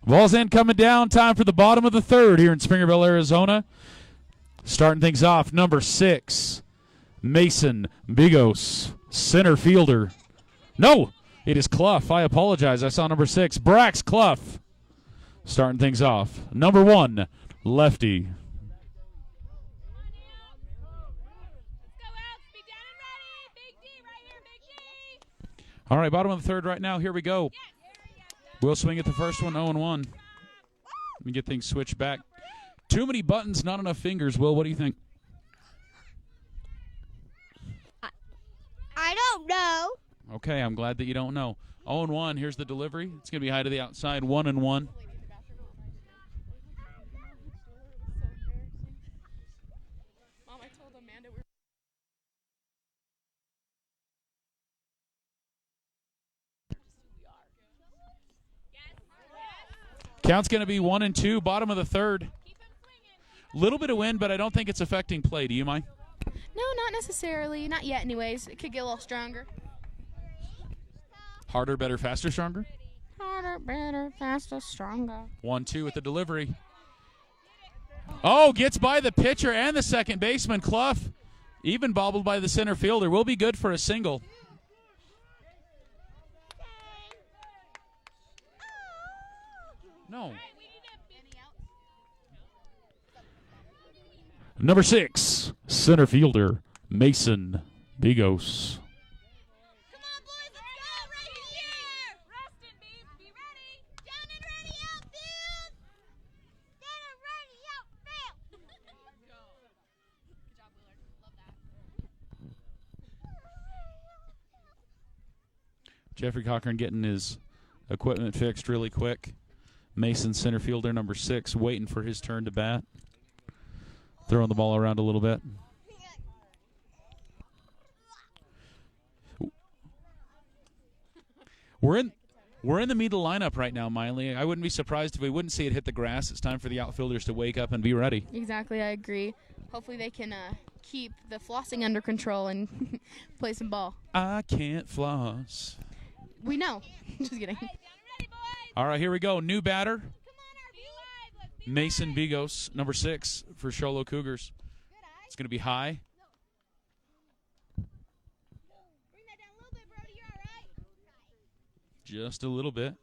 Ball's in, coming down. Time for the bottom of the third here in Springerville, Arizona. Starting things off, number 6, Mason Bigos, center fielder. No, it is Clough. I apologize. I saw number 6, Brax Clough. Starting things off, number 1, lefty. All right, bottom of the third right now. Here we go. We'll swing at the first one, 0-1. Let me get things switched back. Too many buttons, not enough fingers. Will, what do you think? I don't know. Okay, I'm glad that you don't know. 0-1, here's the delivery. It's going to be high to the outside, 1-1. Mom, I told Amanda we're Count's going to be 1-2, bottom of the third. Little bit of wind, but I don't think it's affecting play. Do you mind? No, not necessarily. Not yet, anyways. It could get a little stronger. Harder, better, faster, stronger? Harder, better, faster, stronger. 1-2 with the delivery. Oh, gets by the pitcher and the second baseman, Clough. Even bobbled by the center fielder. Will be good for a single. No. Number 6, center fielder, Mason Bigos. Come on, boys, let's go right here. Rustin, be ready. Down and ready, outfield. Down and ready, outfield. Let's go. Good job, Willard. Love that. Jeffrey Cochran getting his equipment fixed really quick. Mason, center fielder, number 6, waiting for his turn to bat. Throwing the ball around a little bit. We're in the meat of the lineup right now, Miley. I wouldn't be surprised if we wouldn't see it hit the grass. It's time for the outfielders to wake up and be ready. Exactly, I agree. Hopefully they can keep the flossing under control and play some ball. I can't floss. We know. Just kidding. Down and ready, boys. All right, here we go. New batter, Come on, RB. Let's be Mason Bigos, number 6 for Sholo Cougars. good eye. It's going to be high. Bring that down a little bit, Brody. You're all right. Just a little bit.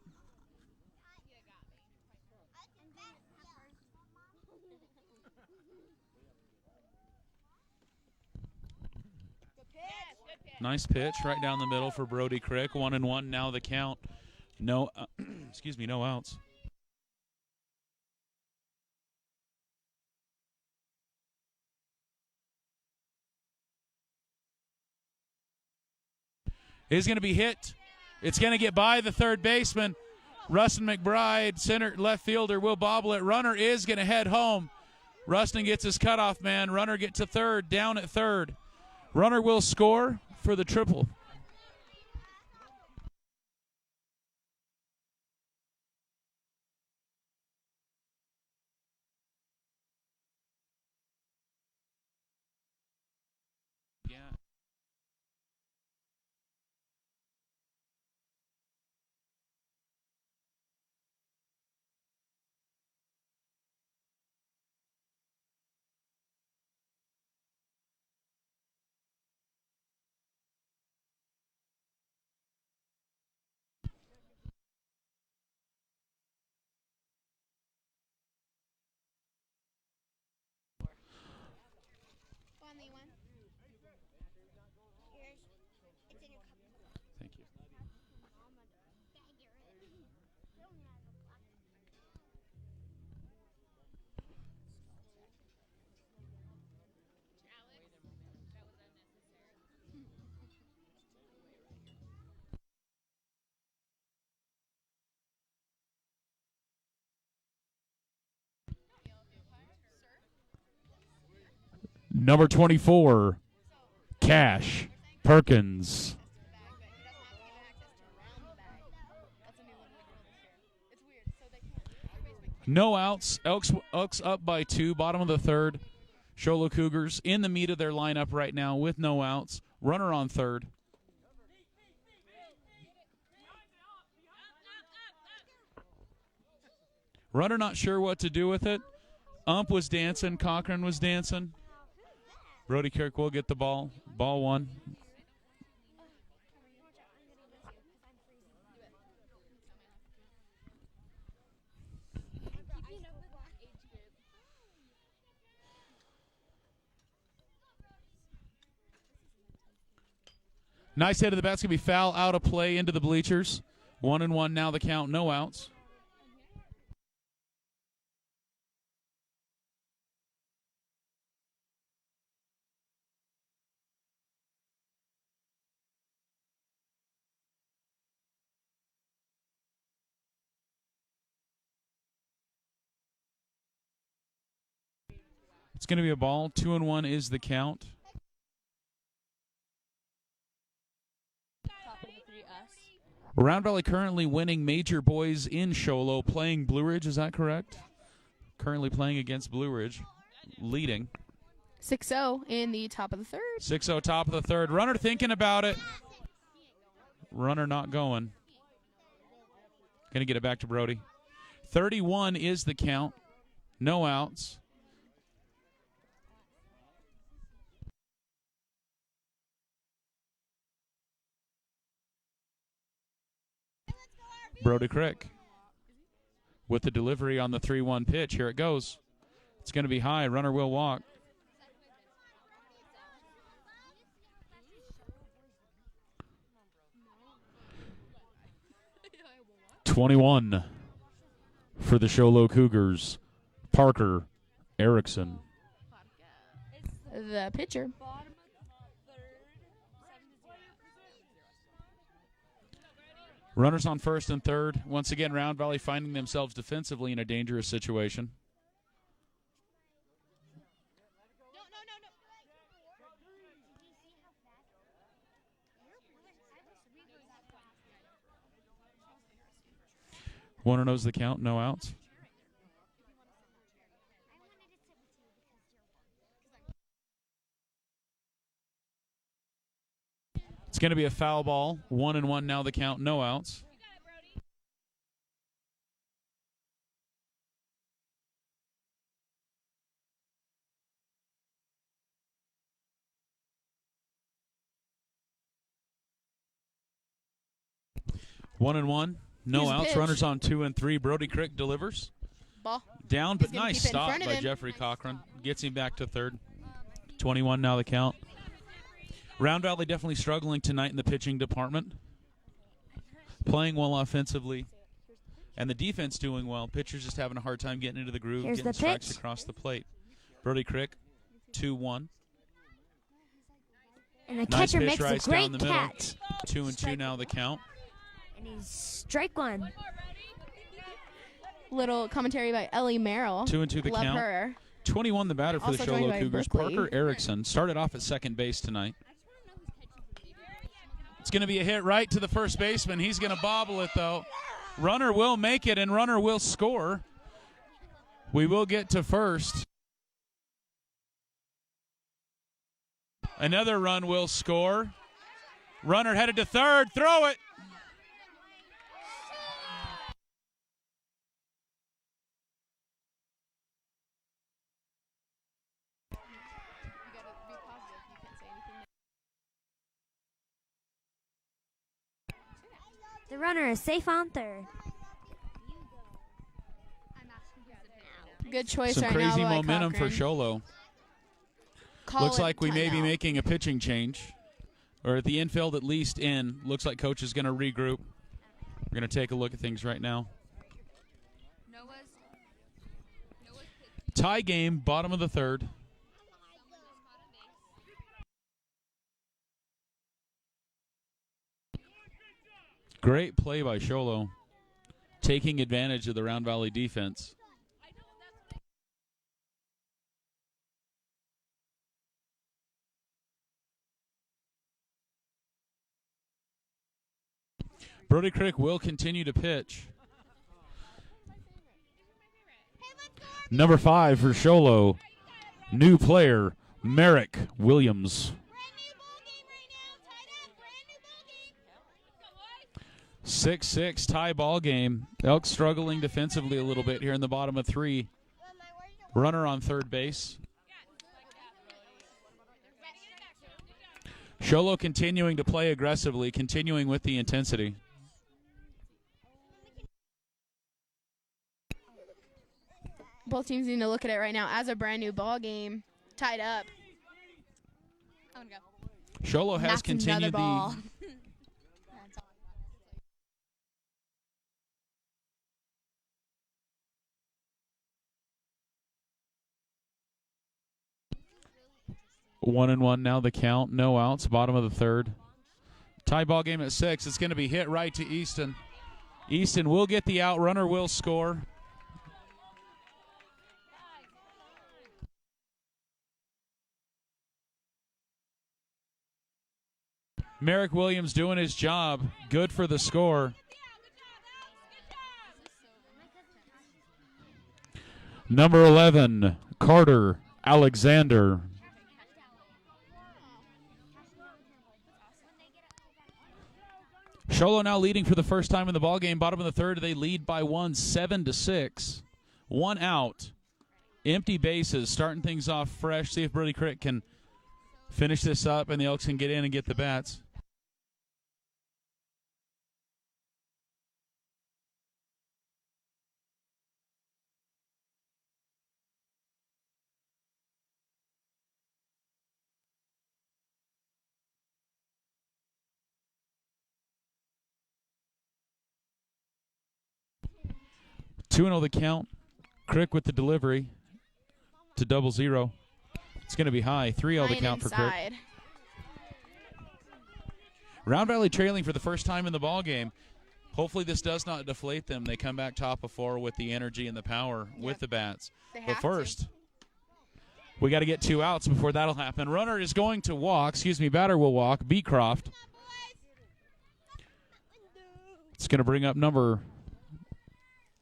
Nice pitch right down the middle for Brody Crick. 1-1 now the count. No, excuse me, no outs. Is going to be hit. It's going to get by the third baseman. Rustin McBride, center left fielder, will bobble it. Runner is going to head home. Rustin gets his cutoff man. Runner get to third, down at third. Runner will score for the triple. Yeah. Finally one. Here's. It's in your cup. Thank you. Number 24, Cash Perkins. No outs. Elks up by 2, bottom of the third. Sholo Cougars in the meat of their lineup right now with no outs. Runner on third. Runner not sure what to do with it. Ump was dancing. Cochran was dancing. Brody Kirk will get the ball. Ball 1. Nice hit of the bat's going to be foul, out of play, into the bleachers. 1-1 now the count, no outs. It's going to be a ball. 2-1 is the count. Top of the 3 us. Round Valley currently winning major boys in Show Low, playing Blue Ridge. Is that correct? Currently playing against Blue Ridge, leading. 6-0 in the top of the third. 6-0 top of the third. Runner thinking about it. Runner not going. Going to get it back to Brody. 31 is the count. No outs. Brody Crick with the delivery on the 3-1 pitch. Here it goes. It's going to be high. Runner will walk. (21) for the Show Low Cougars. Parker Erickson. The pitcher. Runners on first and third. Once again, Round Valley finding themselves defensively in a dangerous situation. One knows the count, no outs. It's going to be a foul ball. 1-1 now the count, no outs. One and one, no outs. Runners on 2 and 3. Brody Crick delivers. Ball. Down, but nice stop by Jeffrey Cochran. Gets him back to third. 21 now the count. Round Valley definitely struggling tonight in the pitching department. Playing well offensively. And the defense doing well. Pitchers just having a hard time getting into the groove, getting strikes across the plate. Brody Crick, 2-1. And the catcher makes a great catch. 2-2 now the count. And he's strike one. Little commentary by Ellie Merrill. 2-2 the Love count. Her. 21 the batter for Also the Show Low Cougars. Berkeley. Parker Erickson started off at second base tonight. It's going to be a hit right to the first baseman. He's going to bobble it, though. Runner will make it, and runner will score. We will get to first. Another run will score. Runner headed to third. Throw it. The runner is safe on third. Good choice Some right now crazy by momentum Cochran. for Show Low. Call Looks it like we may be timeout. making a pitching change. Or at the infield at least in. Looks like coach is going to regroup. We're going to take a look at things right now. Tie game, bottom of the third. Great play by Show Low, taking advantage of the Round Valley defense. Brody Crick will continue to pitch. Number 5 for Show Low, new player, Merrick Williams. 6-6 tie ball game. Elks struggling defensively a little bit here in the bottom of 3. Runner on third base. Show Low continuing to play aggressively, continuing with the intensity. Both teams need to look at it right now as a brand new ball game, tied up. I'm gonna go. Show Low has That's continued another ball. the 1-1 now the count. No outs. Bottom of the third. Tie ball game at 6. It's going to be hit right to Easton. Easton will get the out. Runner will score. Merrick Williams doing his job. Good for the score. Number 11, Carter Alexander. Sholo now leading for the first time in the ballgame. Bottom of the third, they lead by 1, 7-6. 1 out. Empty bases, starting things off fresh. See if Brody Crick can finish this up and the Elks can get in and get the bats. Two and 0 the count. Crick with the delivery to 0-0. It's going to be high. 3-0 the count for Crick. Round Valley trailing for the first time in the ball game. Hopefully this does not deflate them. They come back top of 4 with the energy and the power with the bats. But first, we got to get 2 outs before that'll happen. Runner is going to walk. Batter will walk. Beecroft. It's going to bring up number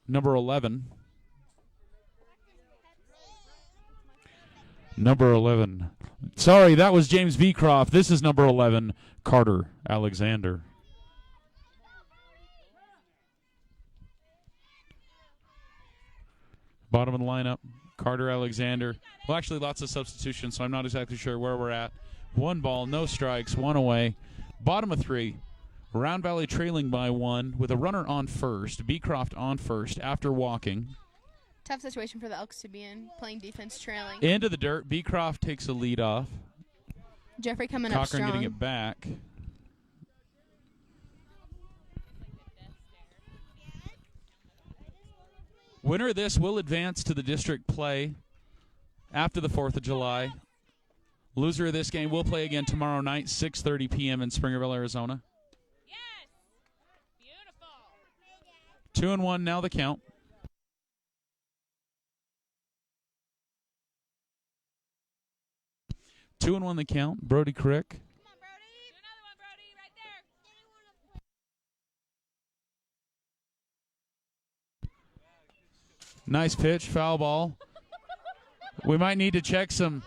11. Number 11. Sorry, that was James Beecroft. This is number 11, Carter Alexander. Bottom of the lineup, Carter Alexander. Well, actually, lots of substitutions, so I'm not exactly sure where we're at. 1 ball, no strikes, 1 away. Bottom of 3. Round Valley trailing by 1 with a runner on first. Beecroft on first after walking. Tough situation for the Elks to be in, playing defense trailing. Into the dirt. Beecroft takes a lead off. Jeffrey coming up strong. Cochran getting it back. Winner of this will advance to the district play after the 4th of July. Loser of this game will play again tomorrow night, 6:30 p.m. in Springerville, Arizona. 2-1 now the count. 2-1 the count. Brody Crick. Come on, Brody. Do another one, Brody. Right there. Nice pitch, foul ball. We might need to check some.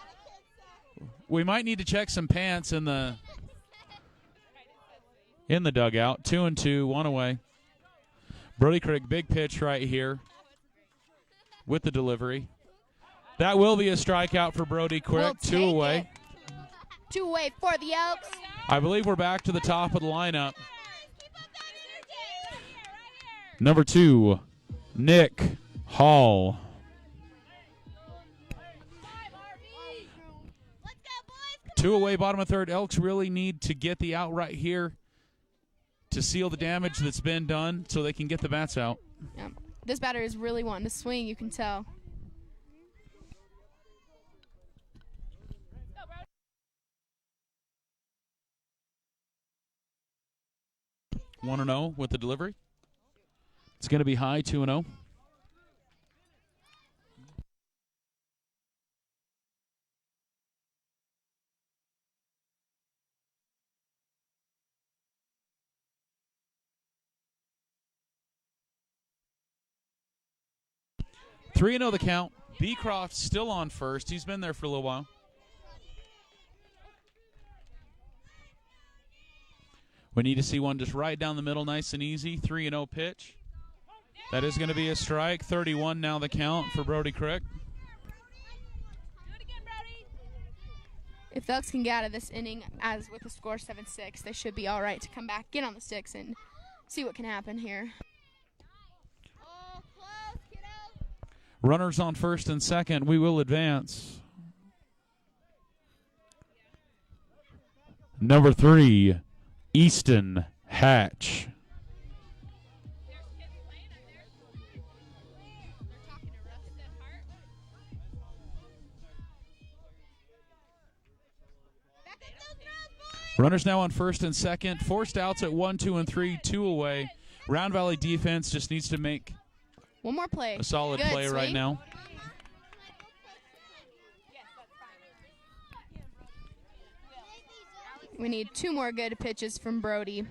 We might need to check some pants in the dugout. 2-2, 1 away. Brody Crick, big pitch right here with the delivery. That will be a strikeout for Brody Crick. We'll 2 away. 2 away for the Elks. I believe we're back to the top of the lineup. Number 2, Nick Hall. Let's go, boys. 2 away, bottom of third. Elks really need to get the out right here to seal the damage that's been done so they can get the bats out. Yeah. This batter is really wanting to swing, you can tell. Go, 1-0 with the delivery. It's going to be high, 2-0. Three and 0 the count. Beecroft still on first. He's been there for a little while. We need to see one just right down the middle, nice and easy. 3-0 pitch. That is going to be a strike. 31 now the count for Brody Crick. Do it again, Brody. If the Elks can get out of this inning as with the score 7-6, they should be all right to come back, get on the sticks, and see what can happen here. Oh, close, kiddo. Runners on first and second. We will advance. Number 3, Easton Hatch. Runners now on first and second. Forced outs at 1, 2, and 3. 2 away. Round Valley defense just needs to make One more play. a solid Good play right swing. now. We need 2 more good pitches from Brody.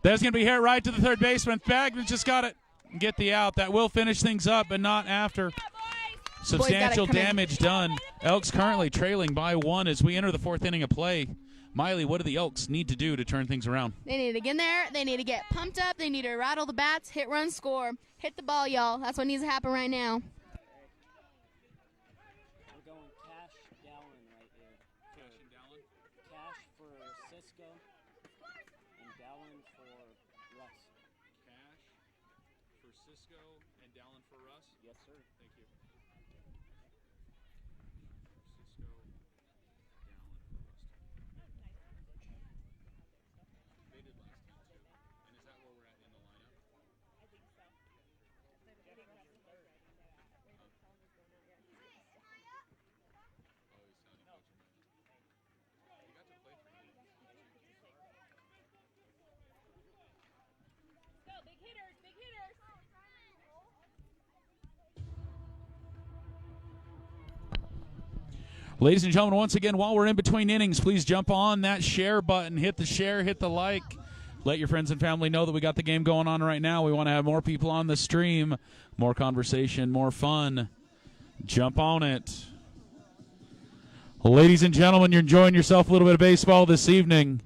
That's going to be hit right to the third baseman. Bagman just got it. Get the out. That will finish things up, but not after. Substantial damage done. Elks currently trailing by 1 as we enter the 4th inning of play. Miley, what do the Elks need to do to turn things around? They need to get in there. They need to get pumped up. They need to rattle the bats, hit, run, score. Hit the ball, y'all. That's what needs to happen right now. We're going Cash Dallin right here. Cash and Dallin? Cash for Cisco and Dallin for Russ. Cash for Cisco and Dallin for Russ? Yes, sir. Thank you. Cisco, Dallin for Russ. They did last time, too. And is that where we're at in the lineup? I think so. Oh, he's sounding coach him right now. He got to play 3 games. Go, big hitters, big hitters. Ladies and gentlemen, once again, while we're in between innings, please jump on that share button. Hit the share, hit the like. Let your friends and family know that we got the game going on right now. We want to have more people on the stream, more conversation, more fun. Jump on it. Ladies and gentlemen, you're enjoying yourself a little bit of baseball this evening.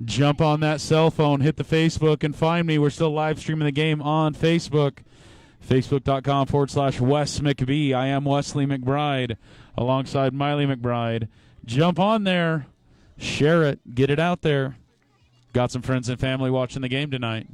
Jump on that cell phone, hit the Facebook, and find me. We're still live streaming the game on Facebook. Facebook.com/Wes McBee. I am Wesley McBride alongside Miley McBride. Jump on there. Share it. Get it out there. Got some friends and family watching the game tonight.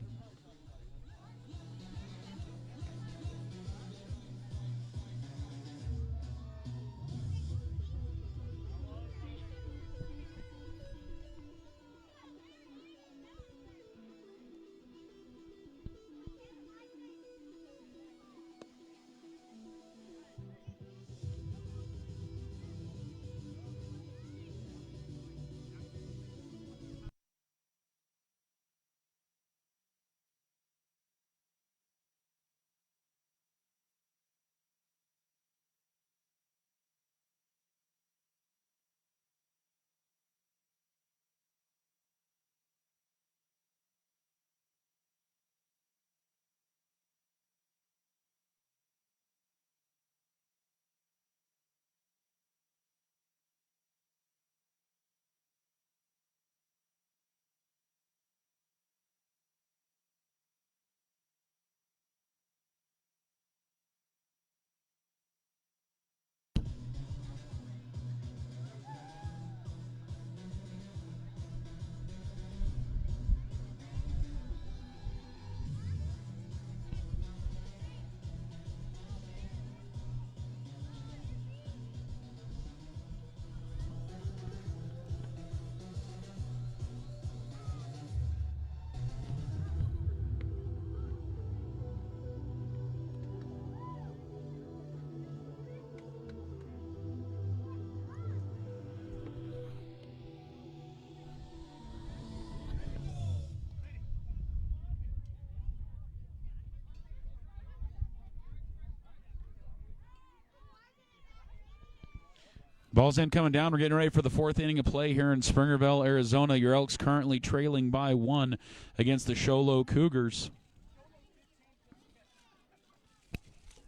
Ball's in, coming down. We're getting ready for the 4th inning of play here in Springerville, Arizona. Your Elks currently trailing by 1 against the Sholo Cougars.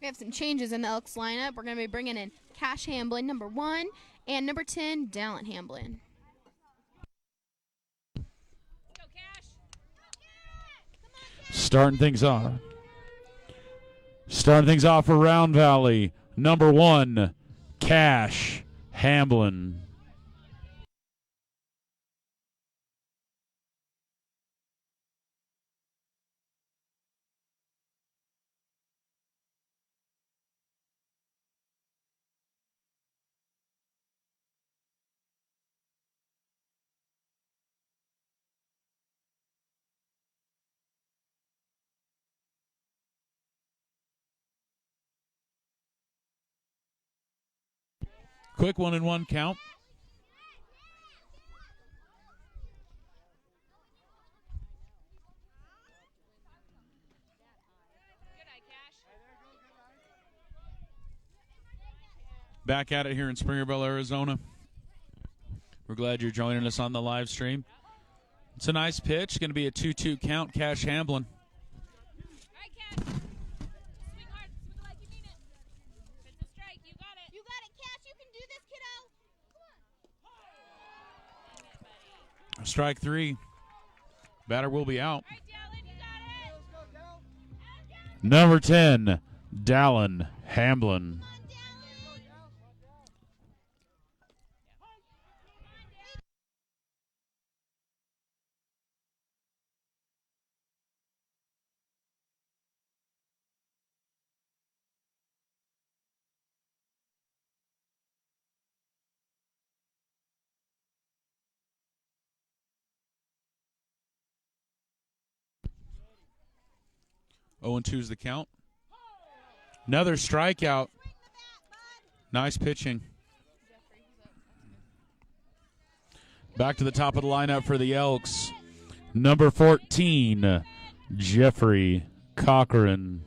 We have some changes in the Elks lineup. We're going to be bringing in Cash Hamblin, number 1, and number 10, Dallin Hamblin. Go, Cash. Starting things off. Starting things off for Round Valley, number 1, Cash Hamblin. Quick 1-1 count. Back at it here in Springerville, Arizona. We're glad you're joining us on the live stream. It's a nice pitch. Going to be a 2-2 count. Cash Hamblin. All right, Cash. Swing hard. Swing like you mean it. If it's a strike, you got it. You got it, Cash. You can do this, kiddo. Come on. Strike 3. Batter will be out. All right, Dallin, you got it. Number 10, Dallin Hamblin. 0-2 is the count. Another strikeout. Nice pitching. Back to the top of the lineup for the Elks. Number 14, Jeffrey Cochran.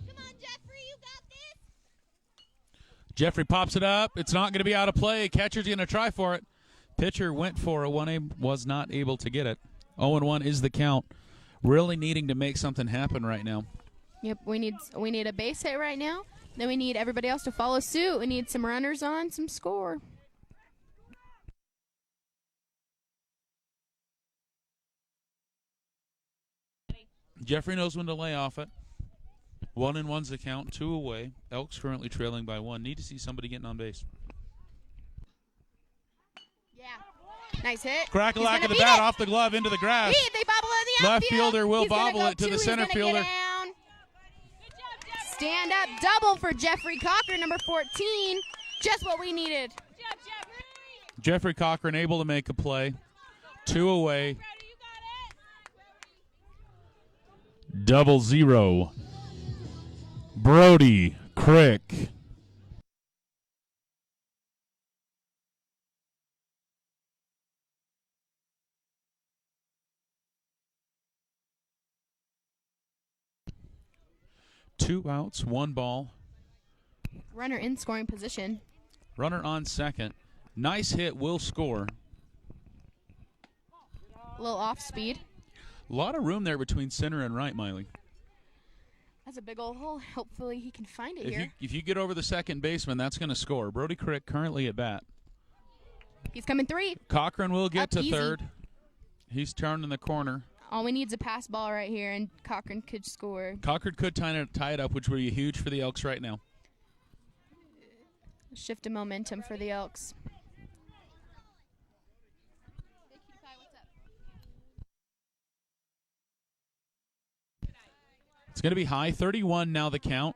Come on, Jeffrey. You got this. Jeffrey pops it up. It's not going to be out of play. Catcher's going to try for it. Pitcher went for a 1A, was not able to get it. 0-1 is the count. Really needing to make something happen right now. Yep, we need a base hit right now. Then we need everybody else to follow suit. We need some runners on, some score. Jeffrey knows when to lay off it. 1-1's the count, 2 away. Elks currently trailing by 1. Need to see somebody getting on base. Yeah. Nice hit. Crack-a-lack of the bat off the glove into the grass. They bobble it in the Left outfield. fielder will He's gonna bobble go it to the two. center He's gonna fielder. get down. Good job, Jeffrey. Stand up double for Jeffrey Cochran, number 14. Just what we needed. Good job, Jeffrey. Jeffrey Cochran able to make a play. 2 away. Brody, you got it. 0-0. Brody Crick. Two outs, 1 ball. Runner in scoring position. Runner on second. Nice hit, will score. A little off speed. A lot of room there between center and right, Miley. That's a big old hole. Hopefully he can find it here. If you get over the second baseman, that's going to score. Brody Crick currently at bat. He's coming 3. Cochran will get Up to easy. third. He's turning the corner. All we need is a pass ball right here, and Cochran could score. Cochran could tie it up, which would be huge for the Elks right now. Shift of momentum for the Elks. It's going to be high. 31 now the count.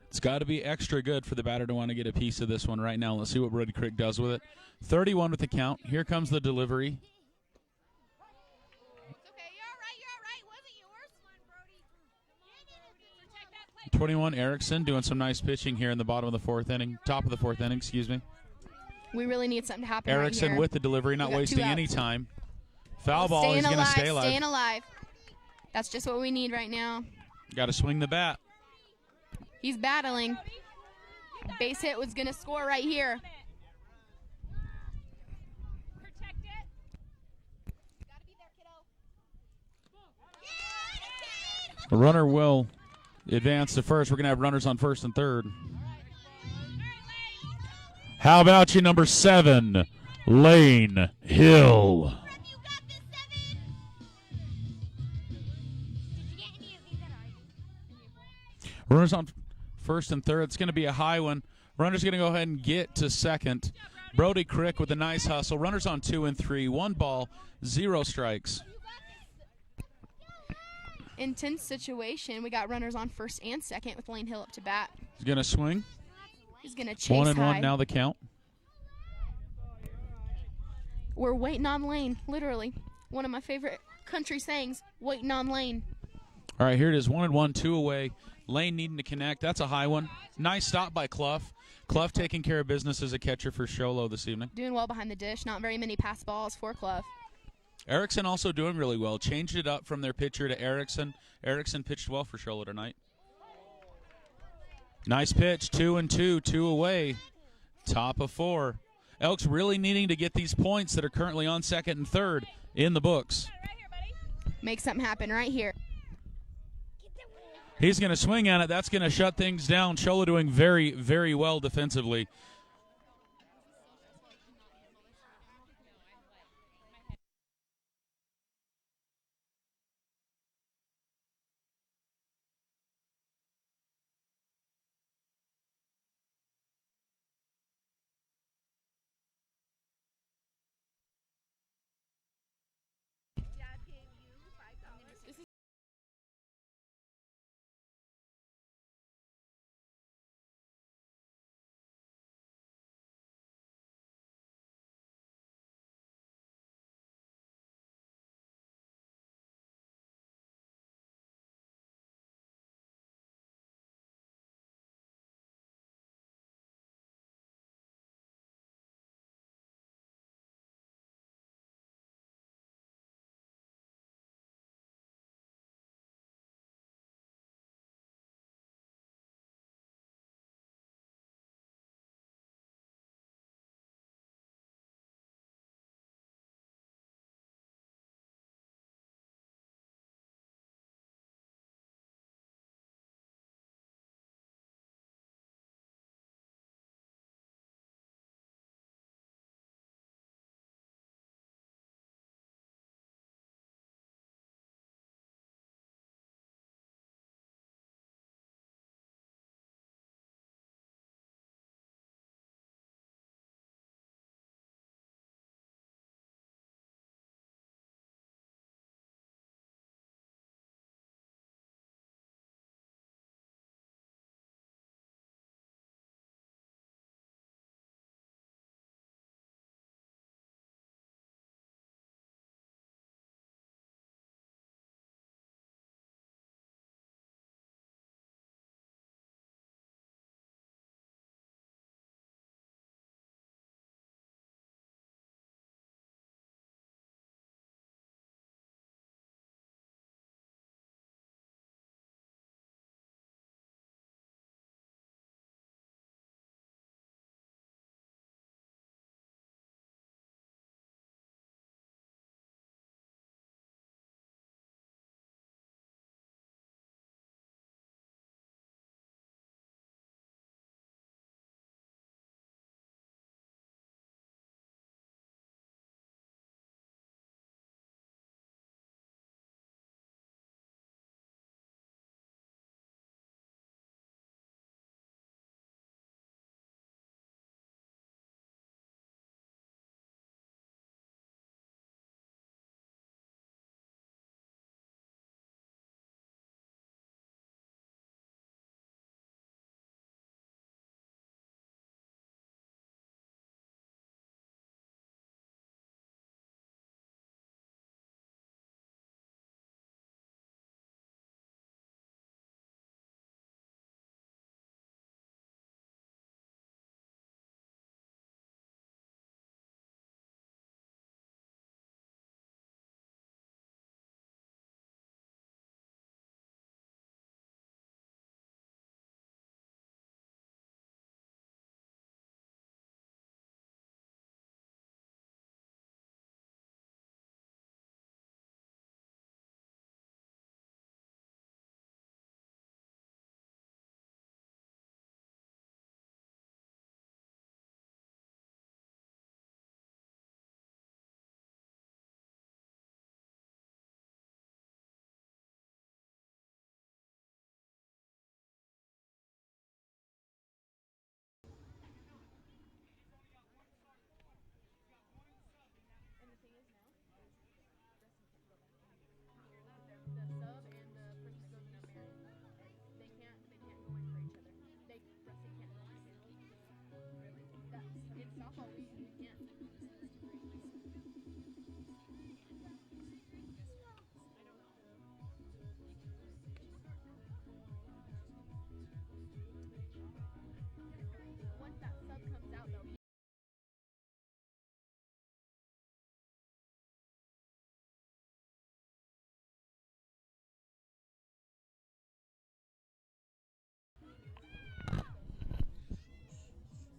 It's got to be extra good for the batter to want to get a piece of this one right now. Let's see what Brody Crick does with it. 31 with the count. Here comes the delivery. It's okay. You're all right. You're all right. Wasn't yours. Protect that plate. 21 Erickson doing some nice pitching here in the bottom of the 4th inning. Top of the 4th inning, excuse me. We really need something to happen Erickson right here. with the delivery, not We got wasting 2 outs. any time. Foul ball. Staying He's going to alive, stay alive. staying alive. That's just what we need right now. Got to swing the bat. He's battling. Base hit was going to score right here. Protect it. Gotta be there, kiddo. The runner will advance to first. We're going to have runners on first and third. How about you, number 7, Lane Hill? You got this, 7. Did you get any of these at all? Runners on first and third. It's going to be a high one. Runner's going to go ahead and get to second. Brody Crick with a nice hustle. Runners on 2 and 3. 1 ball, 0 strikes. Intense situation. We got runners on first and second with Lane Hill up to bat. He's going to swing. He's going to chase 1-1 high. now the count. We're waiting on Lane, literally. One of my favorite country sayings, waiting on Lane. All right, here it is. 1-1, 2 away. Lane needing to connect. That's a high one. Nice stop by Clough. Clough taking care of business as a catcher for Sholo this evening. Doing well behind the dish. Not very many pass balls for Clough. Erickson also doing really well. Changed it up from their pitcher to Erickson. Erickson pitched well for Shola tonight. Nice pitch, 2-2, 2 away. Top of 4. Elks really needing to get these points that are currently on second and third in the books. Make something happen right here. He's going to swing at it. That's going to shut things down. Shola doing very, very well defensively.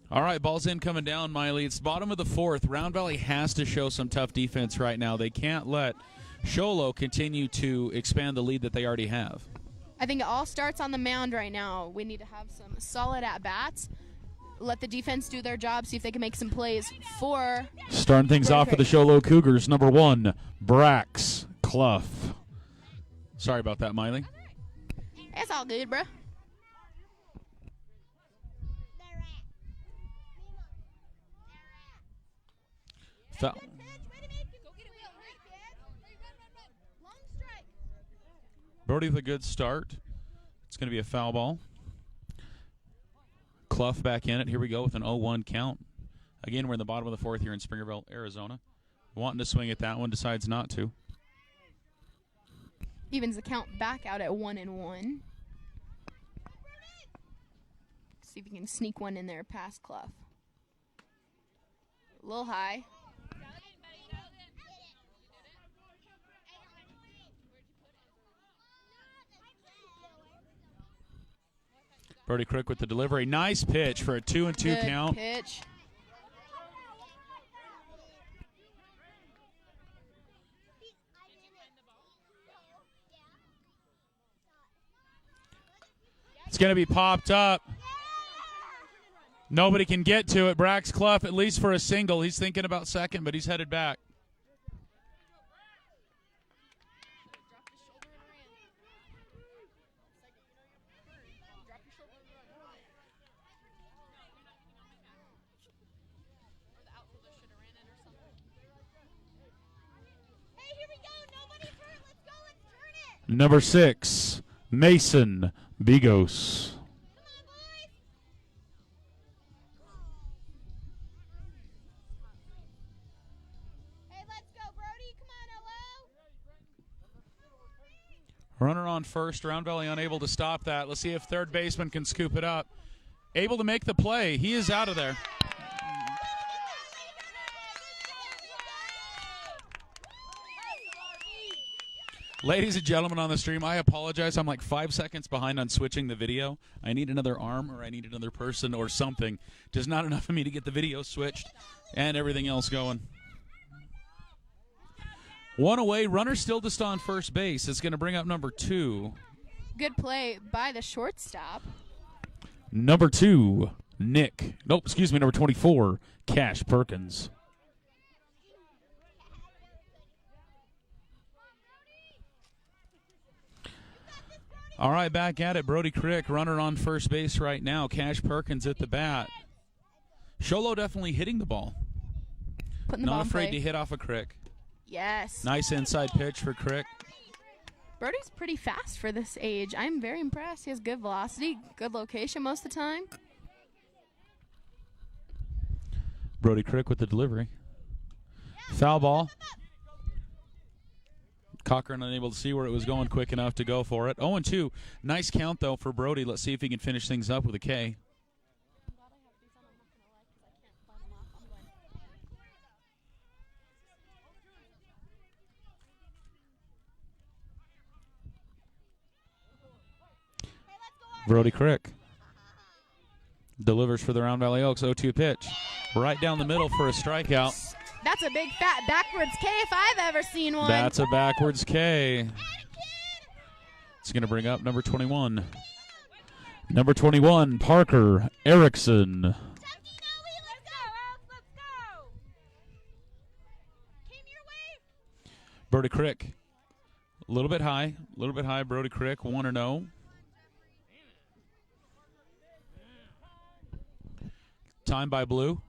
All right, ball's in coming down, Miley. It's bottom of the fourth. Round Valley has to show some tough defense right now. They can't let Sholo continue to expand the lead that they already have. I think it all starts on the mound right now. We need to have some solid at-bats. Let the defense do their job, see if they can make some plays for... Starting things off for the Sholo Cougars, number 1, Brax Clough. Sorry about that, Miley. It's all good, bro. Foul. Brody with a good start. It's going to be a foul ball. Clough back in it. Here we go with an 0-1 count. Again, we're in the bottom of the fourth here in Springerville, Arizona. Wanting to swing at that one, decides not to. Evens the count back out at 1-1. See if he can sneak one in there past Clough. A little high. Brody Crick with the delivery. Nice pitch for a 2-2 Good count. pitch. It's going to be popped up. Nobody can get to it. Brax Clough, at least for a single. He's thinking about second, but he's headed back. Number 6, Mason Bigos. Runner on first. Round Valley unable to stop that. Let's see if third baseman can scoop it up. Able to make the play. He is out of there. Ladies and gentlemen on the stream, I apologize. I'm like 5 seconds behind on switching the video. I need another arm or I need another person or something. Just not enough of me to get the video switched and everything else going. One away. Runner still just on first base. It's going to bring up number 2. Good play by the shortstop. Number 2, Nick. Nope, excuse me, number 24, Cash Perkins. All right, back at it. Brody Crick, runner on first base right now. Cash Perkins at the bat. Sholo definitely hitting the ball. Putting the ball Not in afraid play. to hit off a Crick. Yes. Nice inside pitch for Crick. Brody's pretty fast for this age. I'm very impressed. He has good velocity, good location most of the time. Brody Crick with the delivery. Foul ball. Cochran unable to see where it was going quick enough to go for it. 0-2. Nice count, though, for Brody. Let's see if he can finish things up with a K. Brody Crick delivers for the Round Valley Elks. 0-2 pitch. Right down the middle for a strikeout. That's a big fat backwards K if I've ever seen one. That's a backwards K. It's going to bring up number 21. Number 21, Parker Erickson. Brody Crick. A little bit high. Brody Crick, 1-0. Time by Blue.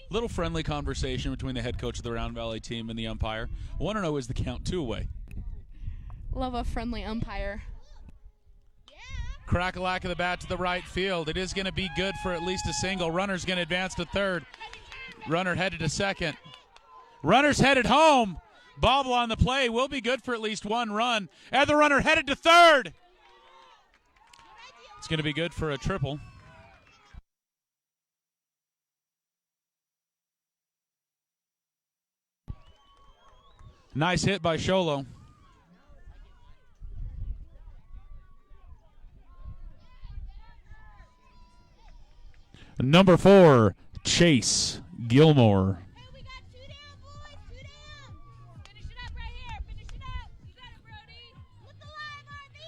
Little friendly conversation between the head coach of the Round Valley team and the umpire. 1-0 is the count, 2 away. Love a friendly umpire. Crack-a-lack of the bat to the right field. It is going to be good for at least a single. Runner's going to advance to third. Runner headed to second. Runner's headed home. Bobble on the play will be good for at least one run. And the runner headed to third. It's going to be good for a triple. Nice hit by Sholo. Number 4, Chase Gilmore. Hey, we got 2 down, boys. 2 down. Finish it up right here. Finish it up. You got it, Brody. Look alive, RB.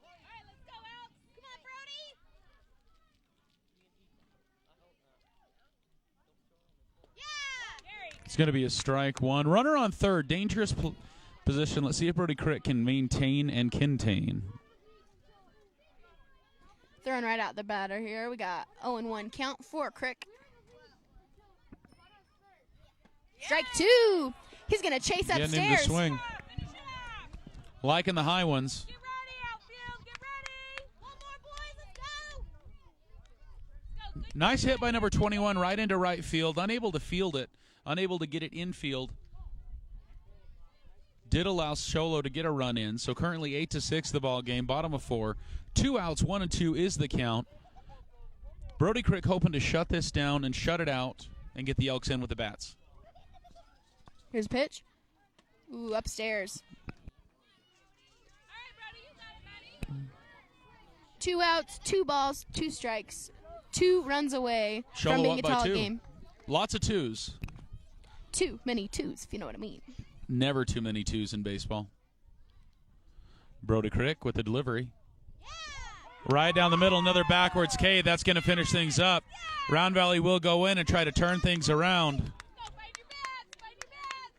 All right, let's go, Elks. Come on, Brody. Yeah. It's going to be a strike one. Runner on third. Dangerous position. Let's see if Brody Crick can maintain and contain. Throwing right out the batter here. We got 0-1 count for Crick. Strike 2. He's going to chase Getting him to upstairs. swing. Liking the high ones. Get ready, outfield. Get ready. One more, boys. Let's go. Let's go. Good. Nice hit by number 21 right into right field. Unable to field it. Unable to get it infield. Did allow Sholo to get a run in. So currently 8-6 the ball game. Bottom of 4. 2 outs, 1-2 is the count. Brody Crick hoping to shut this down and shut it out and get the Elks in with the bats. Here's a pitch. Ooh, upstairs. All right, Brody. You got it, buddy. 2 outs, 2 balls, 2 strikes. 2 runs away from Sholo being up a by tall 2. game. Lots of 2s. Too many 2s, if you know what I mean. Never too many 2s in baseball. Brody Crick with the delivery. Right down the middle, another backwards K. That's going to finish things up. Round Valley will go in and try to turn things around. Go. Find your bats. Find your bats.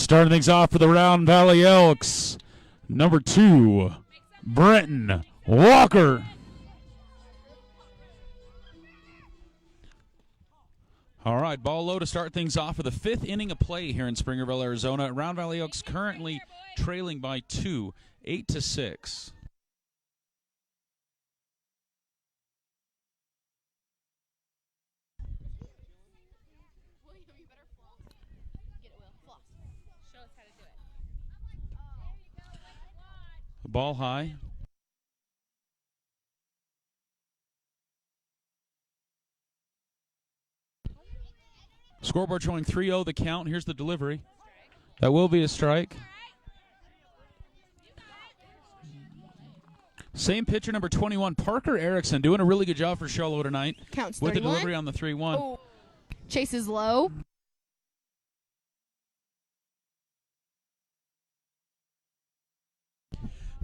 Starting things off for the Round Valley Elks, number 2, Brenton Walker. All right, ball low to start things off for the 5th inning of play here in Springerville, Arizona. Round Valley Elks currently trailing by 2, 8-6. Ball high. Scoreboard showing 3-0 the count. Here's the delivery. That will be a strike. Same pitcher, number 21, Parker Erickson, doing a really good job for Sholo tonight. Counts with 31. the delivery on the 3-1. Oh. Chase is low.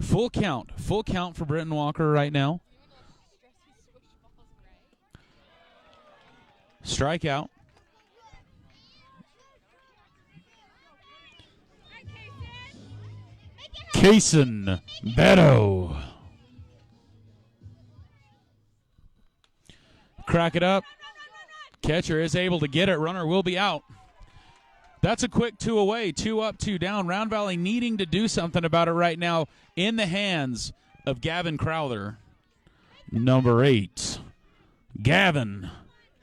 Full count for Brenton Walker right now. Strikeout. Kaysen Beto. Crack it up. Catcher is able to get it. Runner will be out. That's a quick 2 away. 2 up, 2 down. Round Valley needing to do something about it right now in the hands of Gavin Crowther. Number 8, Gavin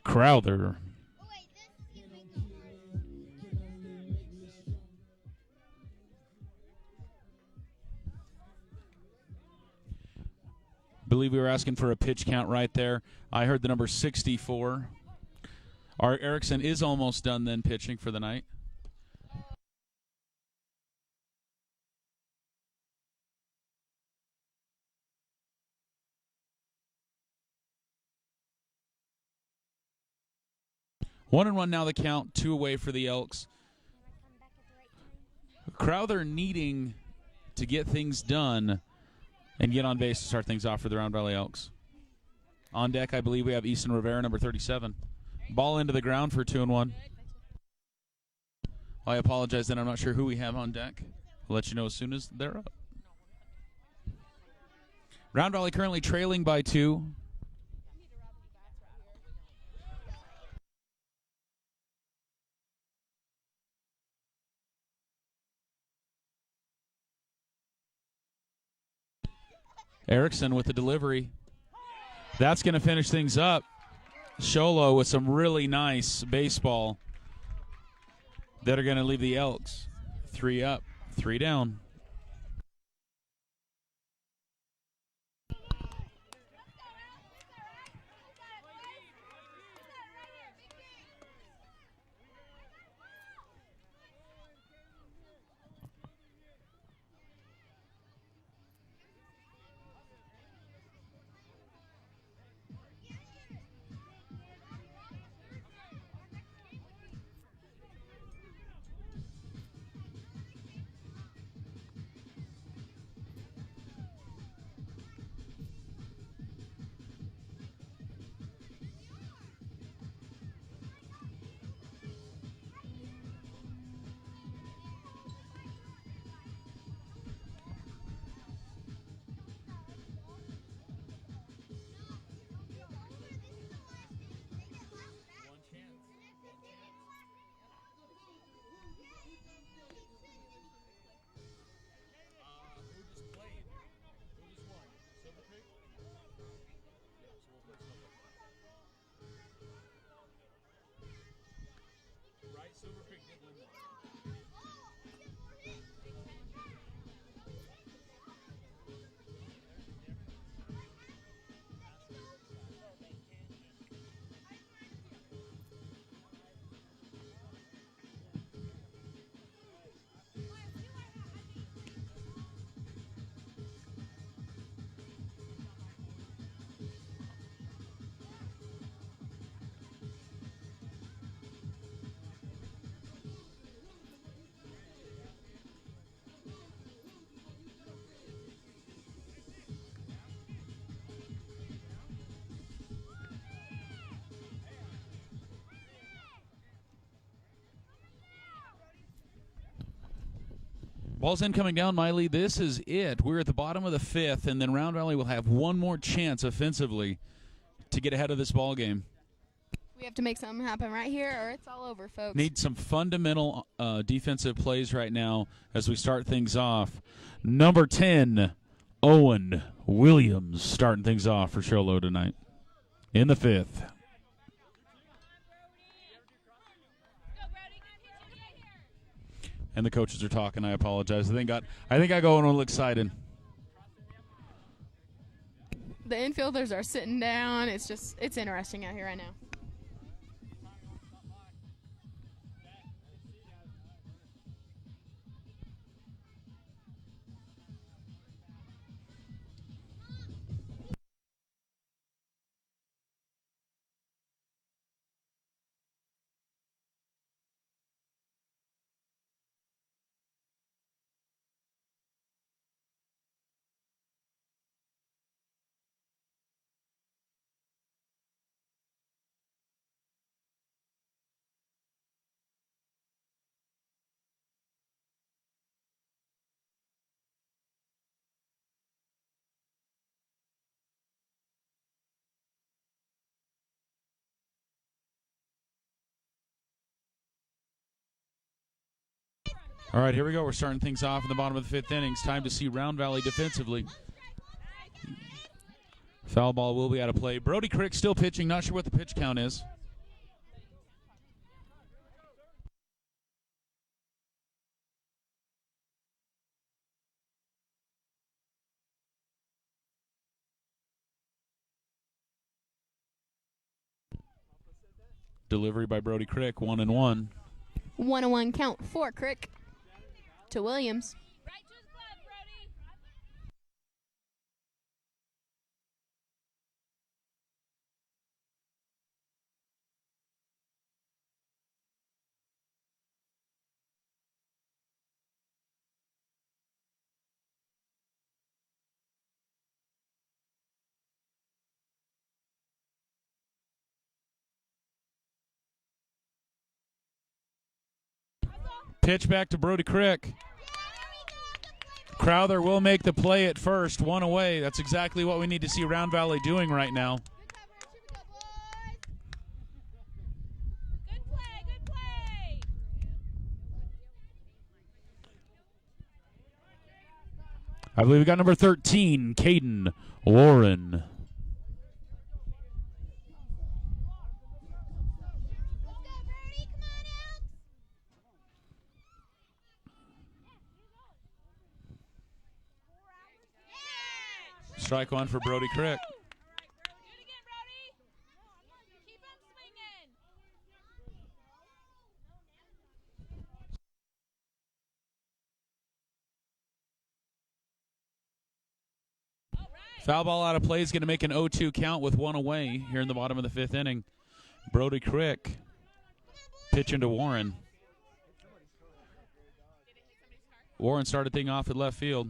Crowther. Believe we were asking for a pitch count right there. I heard the number 64. Our Erickson is almost done then pitching for the night. One and one now the count, 2 away for the Elks. Crowther needing to get things done and get on base to start things off for the Round Valley Elks. On deck, I believe we have Easton Rivera, number 37. Ball into the ground for 2-1. I apologize that I'm not sure who we have on deck. I'll let you know as soon as they're up. Round Valley currently trailing by 2. Erickson with the delivery. That's going to finish things up. Sholo with some really nice baseball that are going to leave the Elks 3 up, 3 down. Ball's incoming down, Miley. This is it. We're at the bottom of the 5th, and then Round Valley will have one more chance offensively to get ahead of this ball game. We have to make something happen right here, or it's all over, folks. Need some fundamental defensive plays right now as we start things off. Number 10, Owen Williams, starting things off for Sholo tonight in the 5th. And the coaches are talking. I apologize. I think I got one a little excited. The infielders are sitting down. It's interesting out here right now. All right, here we go. We're starting things off in the bottom of the 5th inning. It's time to see Round Valley defensively. Foul ball will be out of play. Brody Crick still pitching. Not sure what the pitch count is. Delivery by Brody Crick, 1-1. 1-1 count for Crick to Williams. Right to his glove, Brody. Pitch back to Brody Crick. Crowther will make the play at first, one away. That's exactly what we need to see Round Valley doing right now. Good play, good play. I believe we got number 13, Caden Warren. Strike one for Brody Crick. Do it again, Brody. Keep him swinging. All right. Foul ball out of play is going to make an 0-2 count with one away here in the bottom of the 5th inning. Brody Crick pitching to Warren. Warren started thing off at left field.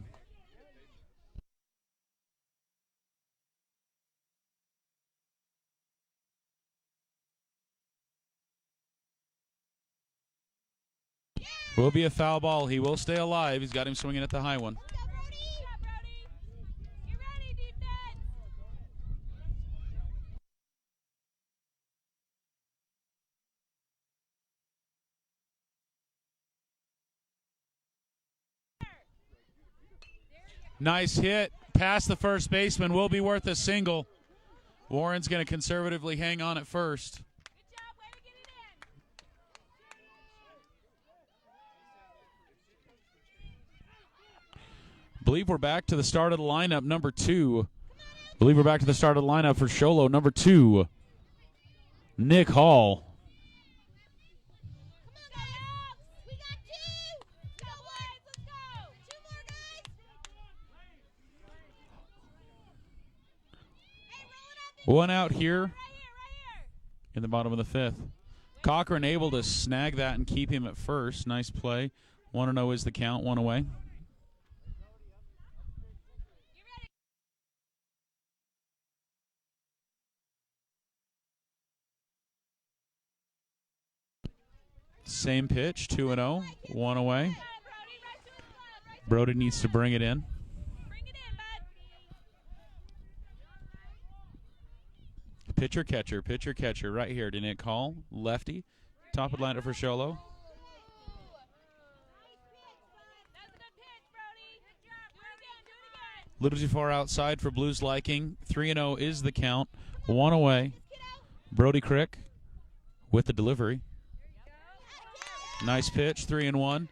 Will be a foul ball. He will stay alive. He's got him swinging at the high one. You ready, defense? Nice hit. Past the first baseman. Will be worth a single. Warren's going to conservatively hang on at first. Good job. Way to get it in. Believe we're back to the start of the lineup, number 2. Believe we're back to the start of the lineup for Sholo, number 2, Nick Hall. Come on, Elks. We got 2. Go, boys. Let's go. 2 more, guys. Hey, roll it up. One out here Right here. in the bottom of the 5th. Cochran able to snag that and keep him at first. Nice play. 1-0 is the count, one away. Same pitch, 2-0, one away. Brody needs to bring it in. Bring it in, bud. Pitcher catcher right here. Didn't call. Lefty. Top of the lineup for Sholo. That's a good pitch, Brody. Good job. Do it again. Little too far outside for Blues liking. 3-0 is the count. One away. Brody Crick with the delivery. Nice pitch. 3-1.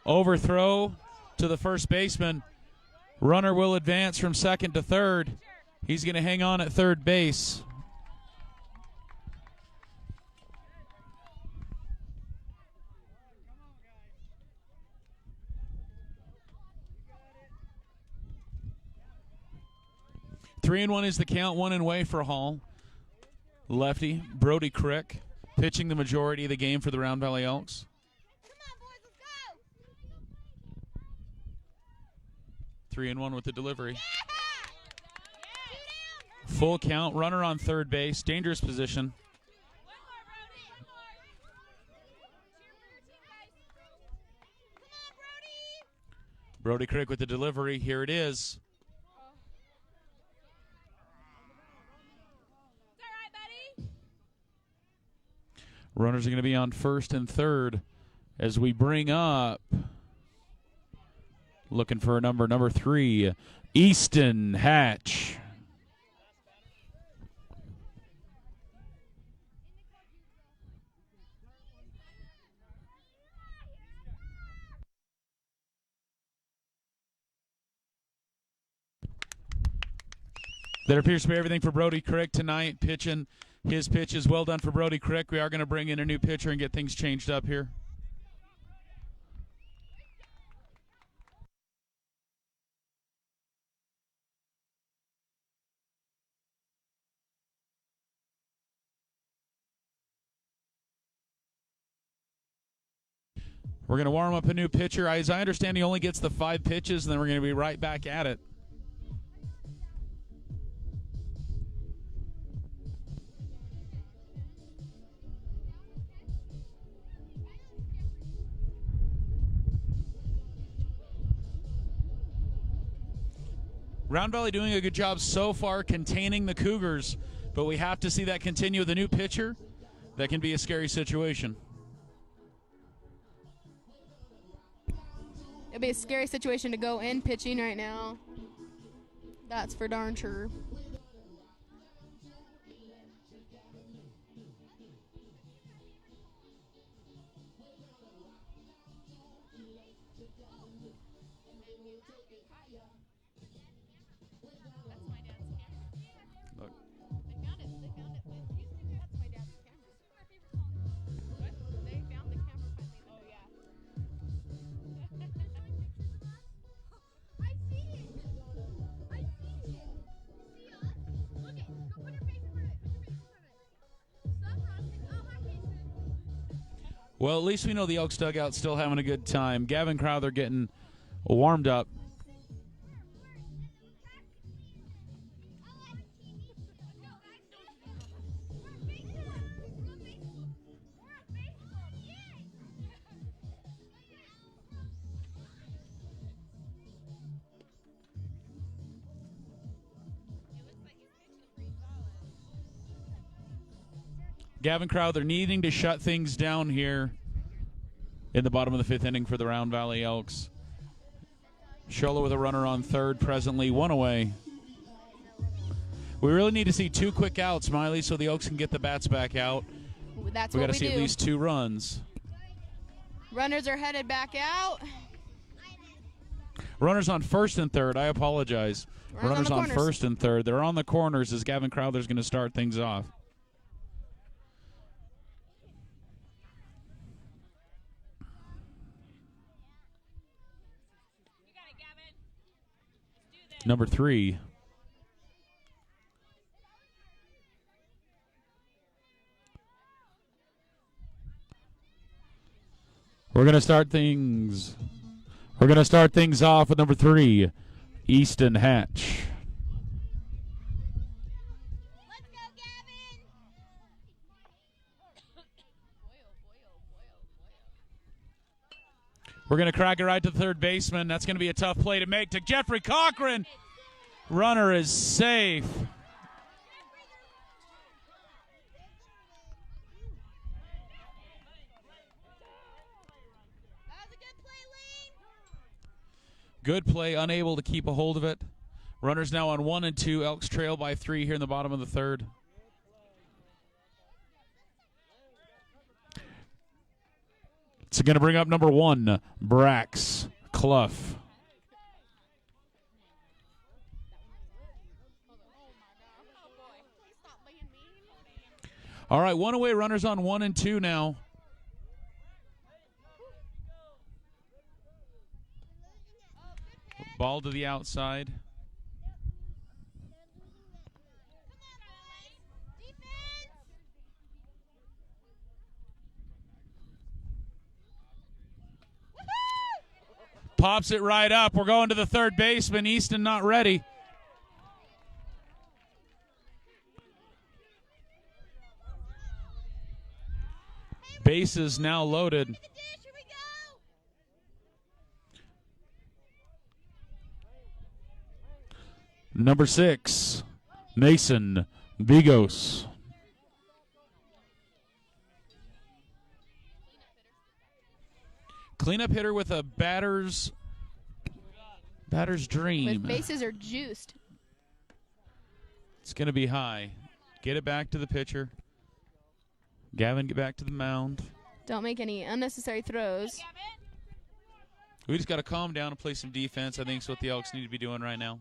Overthrow to the first baseman. Runner will advance from second to third. He's going to hang on at third base. Three and one is the count. One and away for Hall. Lefty Brody Crick pitching the majority of the game for the Round Valley Elks. Come on, boys, let's go. 3-1 with the delivery. Yeah. Full count. Runner on third base. Dangerous position. One more, Brody. One more. Cheer for your team, guys. Come on, Brody. Brody Crick with the delivery. Here it is. It's all right, buddy. Runners are going to be on first and third as we bring up, looking for a number 3, Easton Hatch. That appears to be everything for Brody Crick tonight. Pitching his pitches. Well done for Brody Crick. We are going to bring in a new pitcher and get things changed up here. We're going to warm up a new pitcher. As I understand, he only gets the 5 pitches, and then we're going to be right back at it. Round Valley doing a good job so far containing the Cougars, but we have to see that continue with a new pitcher. That can be a scary situation. It'd be a scary situation to go in pitching right now. That's for darn sure. Look. They found it. That's my dad's camera. What? They found the camera finally. Oh, yeah. I see it. I see it. See us? Look it. Go put your face in front of it. Put your face in front of it. Stop, Rustin. Oh, hi, Jason. Well, at least we know the Elks dugout's still having a good time. Gavin Crowther getting warmed up. Gavin Crowther needing to shut things down here in the bottom of the 5th inning for the Round Valley Elks. Shola with a runner on third, presently 1 away. We really need to see 2 quick outs, Miley, so the Elks can get the bats back out. That's We what got to see do. at least 2 runs. Runners are headed back out. Runners on first and third. I apologize. Runners on on the corners. first and third. They're on the corners as Gavin Crowther's going to start things off. You got it, Gavin. Let's do this. Number 3. We're going to start things. We're going to start things off with number 3, Easton Hatch. Let's go, Gavin. We're going to crack it right to the third baseman. That's going to be a tough play to make to Jeffrey Cochran. Runner is safe. Good play, unable to keep a hold of it. Runners now on 1 and 2. Elks trail by 3 here in the bottom of the third. It's going to bring up number 1, Brax Clough. All right, one away, runners on 1 and 2 now. Ball to the outside. Pops it right up. We're going to the third baseman. Easton not ready. Bases now loaded. Number 6, Mason Bigos. Cleanup hitter with a batter's dream. With bases are juiced. It's going to be high. Get it back to the pitcher. Gavin, get back to the mound. Don't make any unnecessary throws. We just got to calm down and play some defense. I think is what the Elks need to be doing right now.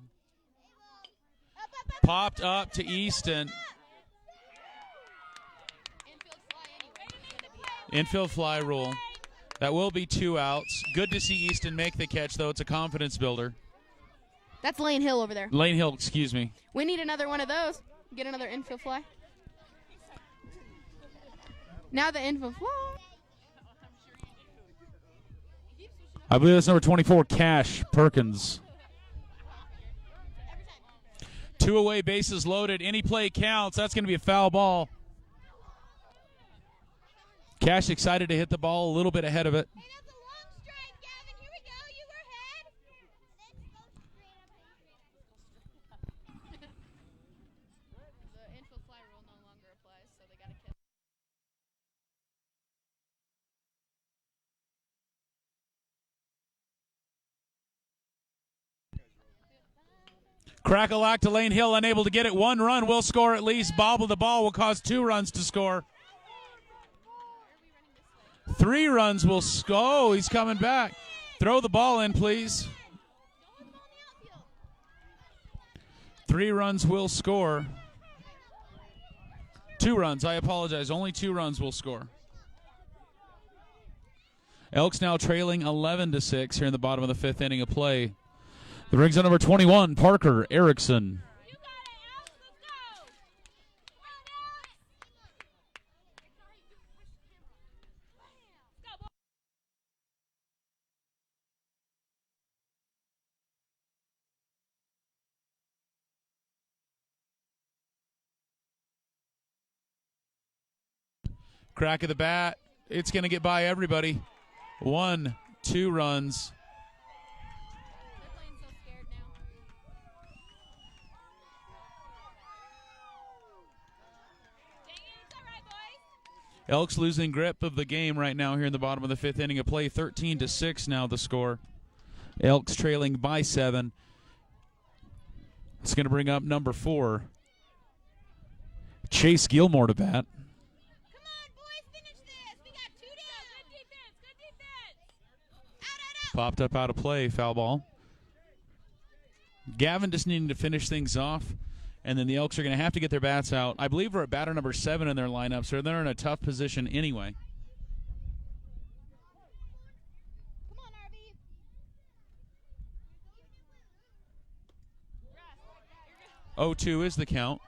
Popped up to Easton. Infield fly rule. That will be 2 outs. Good to see Easton make the catch, though. It's a confidence builder. That's Lane Hill over there. Lane Hill, excuse me. We need another one of those. Get another infield fly. Now the infield fly. I believe that's number 24, Cash Perkins. 2 away, bases loaded. Any play counts. That's going to be a foul ball. Cash excited to hit the ball a little bit ahead of it. Hey, that's a long strike, Gavin. Here we go. You were ahead. The infield fly rule no longer applies, so they got to catch. Crack-a-lack to Lane Hill, unable to get it. 1 run will score at least. Bobble the ball will cause 2 runs to score. 3 runs will score. Oh, he's coming back. Throw the ball in, please. 3 runs will score. 2 runs, I apologize. Only 2 runs will score. Elks now trailing 11-6 here in the bottom of the 5th inning of play. The rings on number 21, Parker Erickson. You got it, Elks. Let's go. Come on, Elks. Crack of the bat. It's going to get by everybody. 1, 2 runs. They're playing so scared now. Dang it, it's all right, boys. Elks losing grip of the game right now here in the bottom of the 5th inning of play. 13-6 now the score. Elks trailing by 7. It's going to bring up number 4, Chase Gilmore to bat. Come on, boys. Finish this. We got 2 down. Good defense. Good defense. Out. Popped up out of play, foul ball. Gavin just needing to finish things off, and then the Elks are going to have to get their bats out. I believe we're at batter number 7 in their lineup, so they're in a tough position anyway. Come on, RB. 0-2 is the count.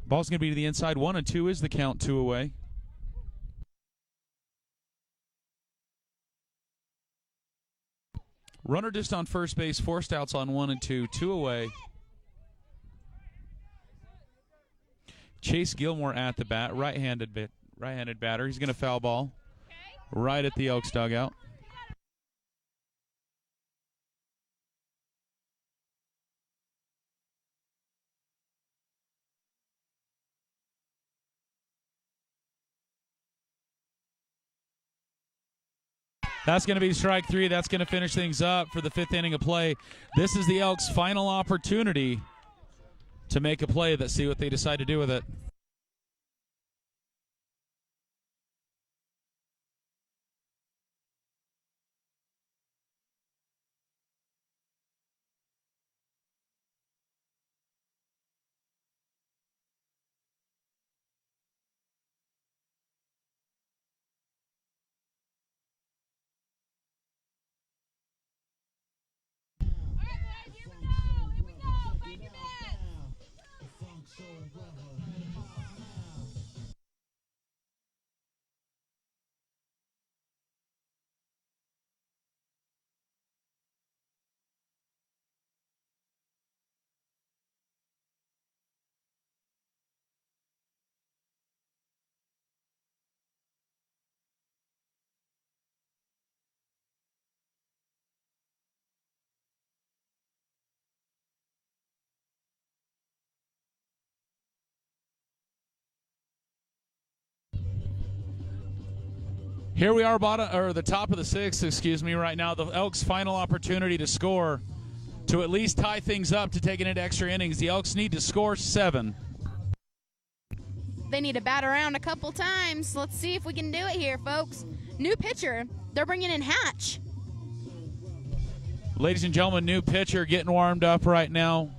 Ball's going to be to the inside. 1-2 is the count. 2 away. Runner just on first base, forced outs on 1 and 2, 2 away. Chase Gilmore at the bat, right-handed batter. He's going to foul ball right at the Elks dugout. That's going to be strike 3. That's going to finish things up for the 5th inning of play. This is the Elks' final opportunity to make a play. Let's see what they decide to do with it. Here we are, the top of the 6th, right now. The Elks' final opportunity to score, to at least tie things up, to take it into extra innings. The Elks need to score 7. They need to bat around a couple times. Let's see if we can do it here, folks. New pitcher. They're bringing in Hatch. Ladies and gentlemen, new pitcher getting warmed up right now.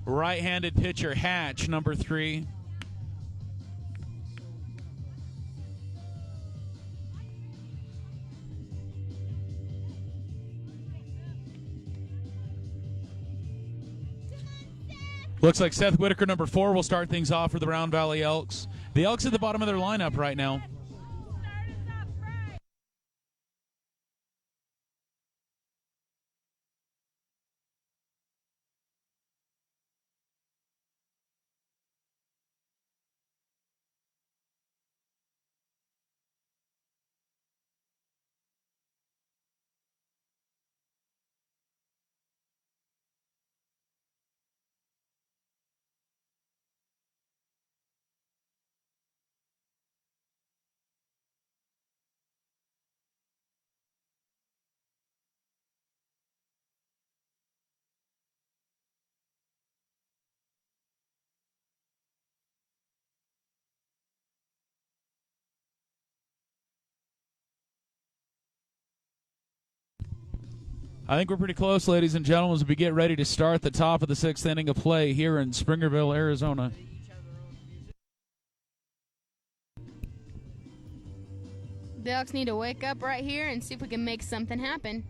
Right-handed pitcher Hatch, number 3. Looks like Seth Whitaker, number 4, will start things off for the Round Valley Elks. The Elks at the bottom of their lineup right now. I think we're pretty close, ladies and gentlemen, as we get ready to start the top of the 6th inning of play here in Springerville, Arizona. The Elks need to wake up right here and see if we can make something happen.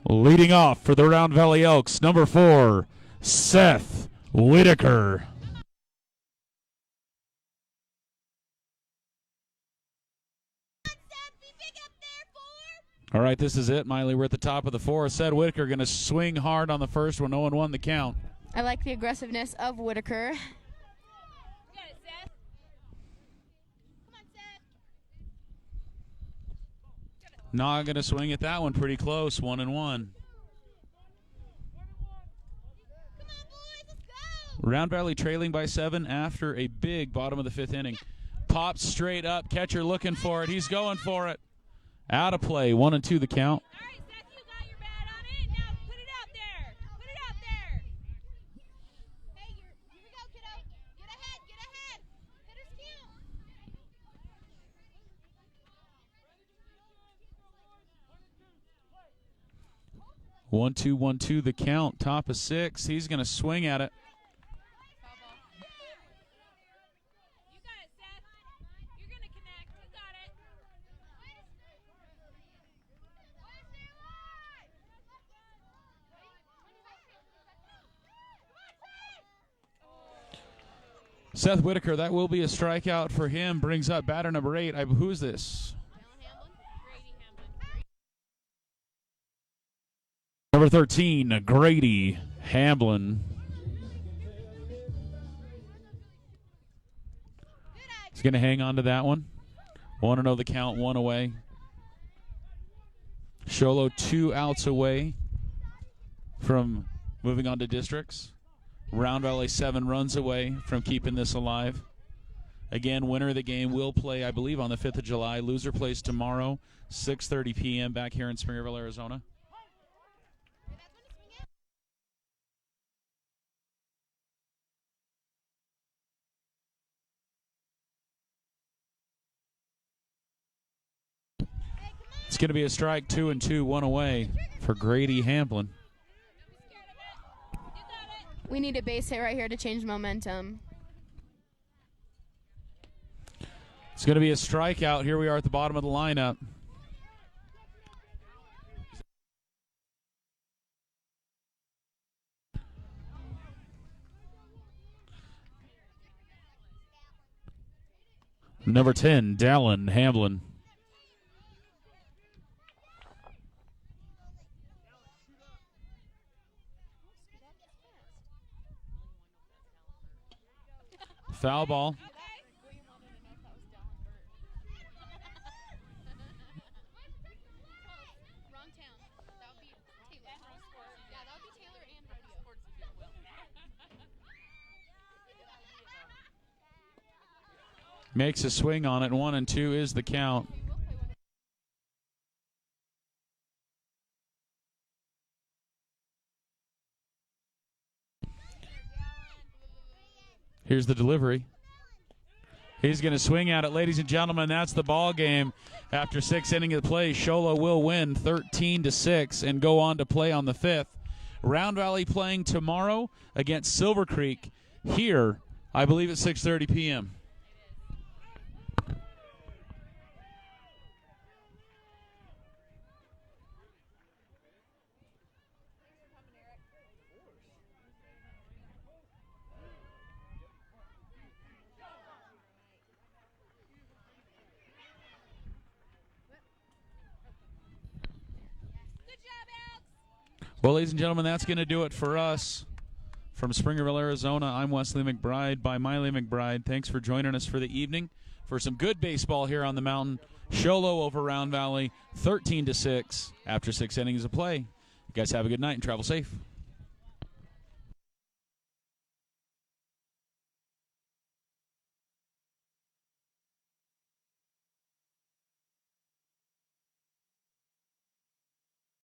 Leading off for the Round Valley Elks, number 4, Seth Whitaker. All right, this is it, Miley. We're at the top of the 4th. Seth Whitaker going to swing hard on the first one. 0-1 the count. I like the aggressiveness of Whitaker. Not going to swing at that one. Pretty close. 1-1. Round Valley trailing by 7 after a big bottom of the 5th inning. Pops straight up. Catcher looking for it. He's going for it. Out of play. 1-2 the count. All right, Seth, you got your bat on it. Now put it out there. Put it out there. Hey, here we go, kiddo. Get ahead. Get ahead. Hitters count. 1-2, 1-2 the count. Top of 6. He's going to swing at it. You got it, Seth. You're going to connect. You got it. Seth Whitaker, that will be a strikeout for him. Brings up batter number 8. Who is this? Number 13, Grady Hamblin. He's going to hang on to that one. 1-0 the count, 1 away. Sholo 2 outs away from moving on to districts. Round Valley 7 runs away from keeping this alive. Again, winner of the game will play, I believe, on the 5th of July. Loser plays tomorrow, 6:30 p.m. back here in Springerville, Arizona. It's going to be a strike, 2-2, 1 away for Grady Hamblin. We need a base hit right here to change momentum. It's going to be a strikeout. Here we are at the bottom of the lineup. Number 10, Dallin Hamblin. Foul ball. Makes a swing on it. 1-2 is the count. Here's the delivery. He's going to swing at it, ladies and gentlemen. That's the ball game. After 6 innings of play, Sholo will win 13-6 and go on to play on the 5th. Round Valley playing tomorrow against Silver Creek here, I believe, at 6:30 p.m. Well, ladies and gentlemen, that's going to do it for us. From Springerville, Arizona, I'm Wesley McBride by Miley McBride. Thanks for joining us for the evening for some good baseball here on the mountain. Sholo over Round Valley, 13-6 after 6 innings of play. You guys have a good night and travel safe.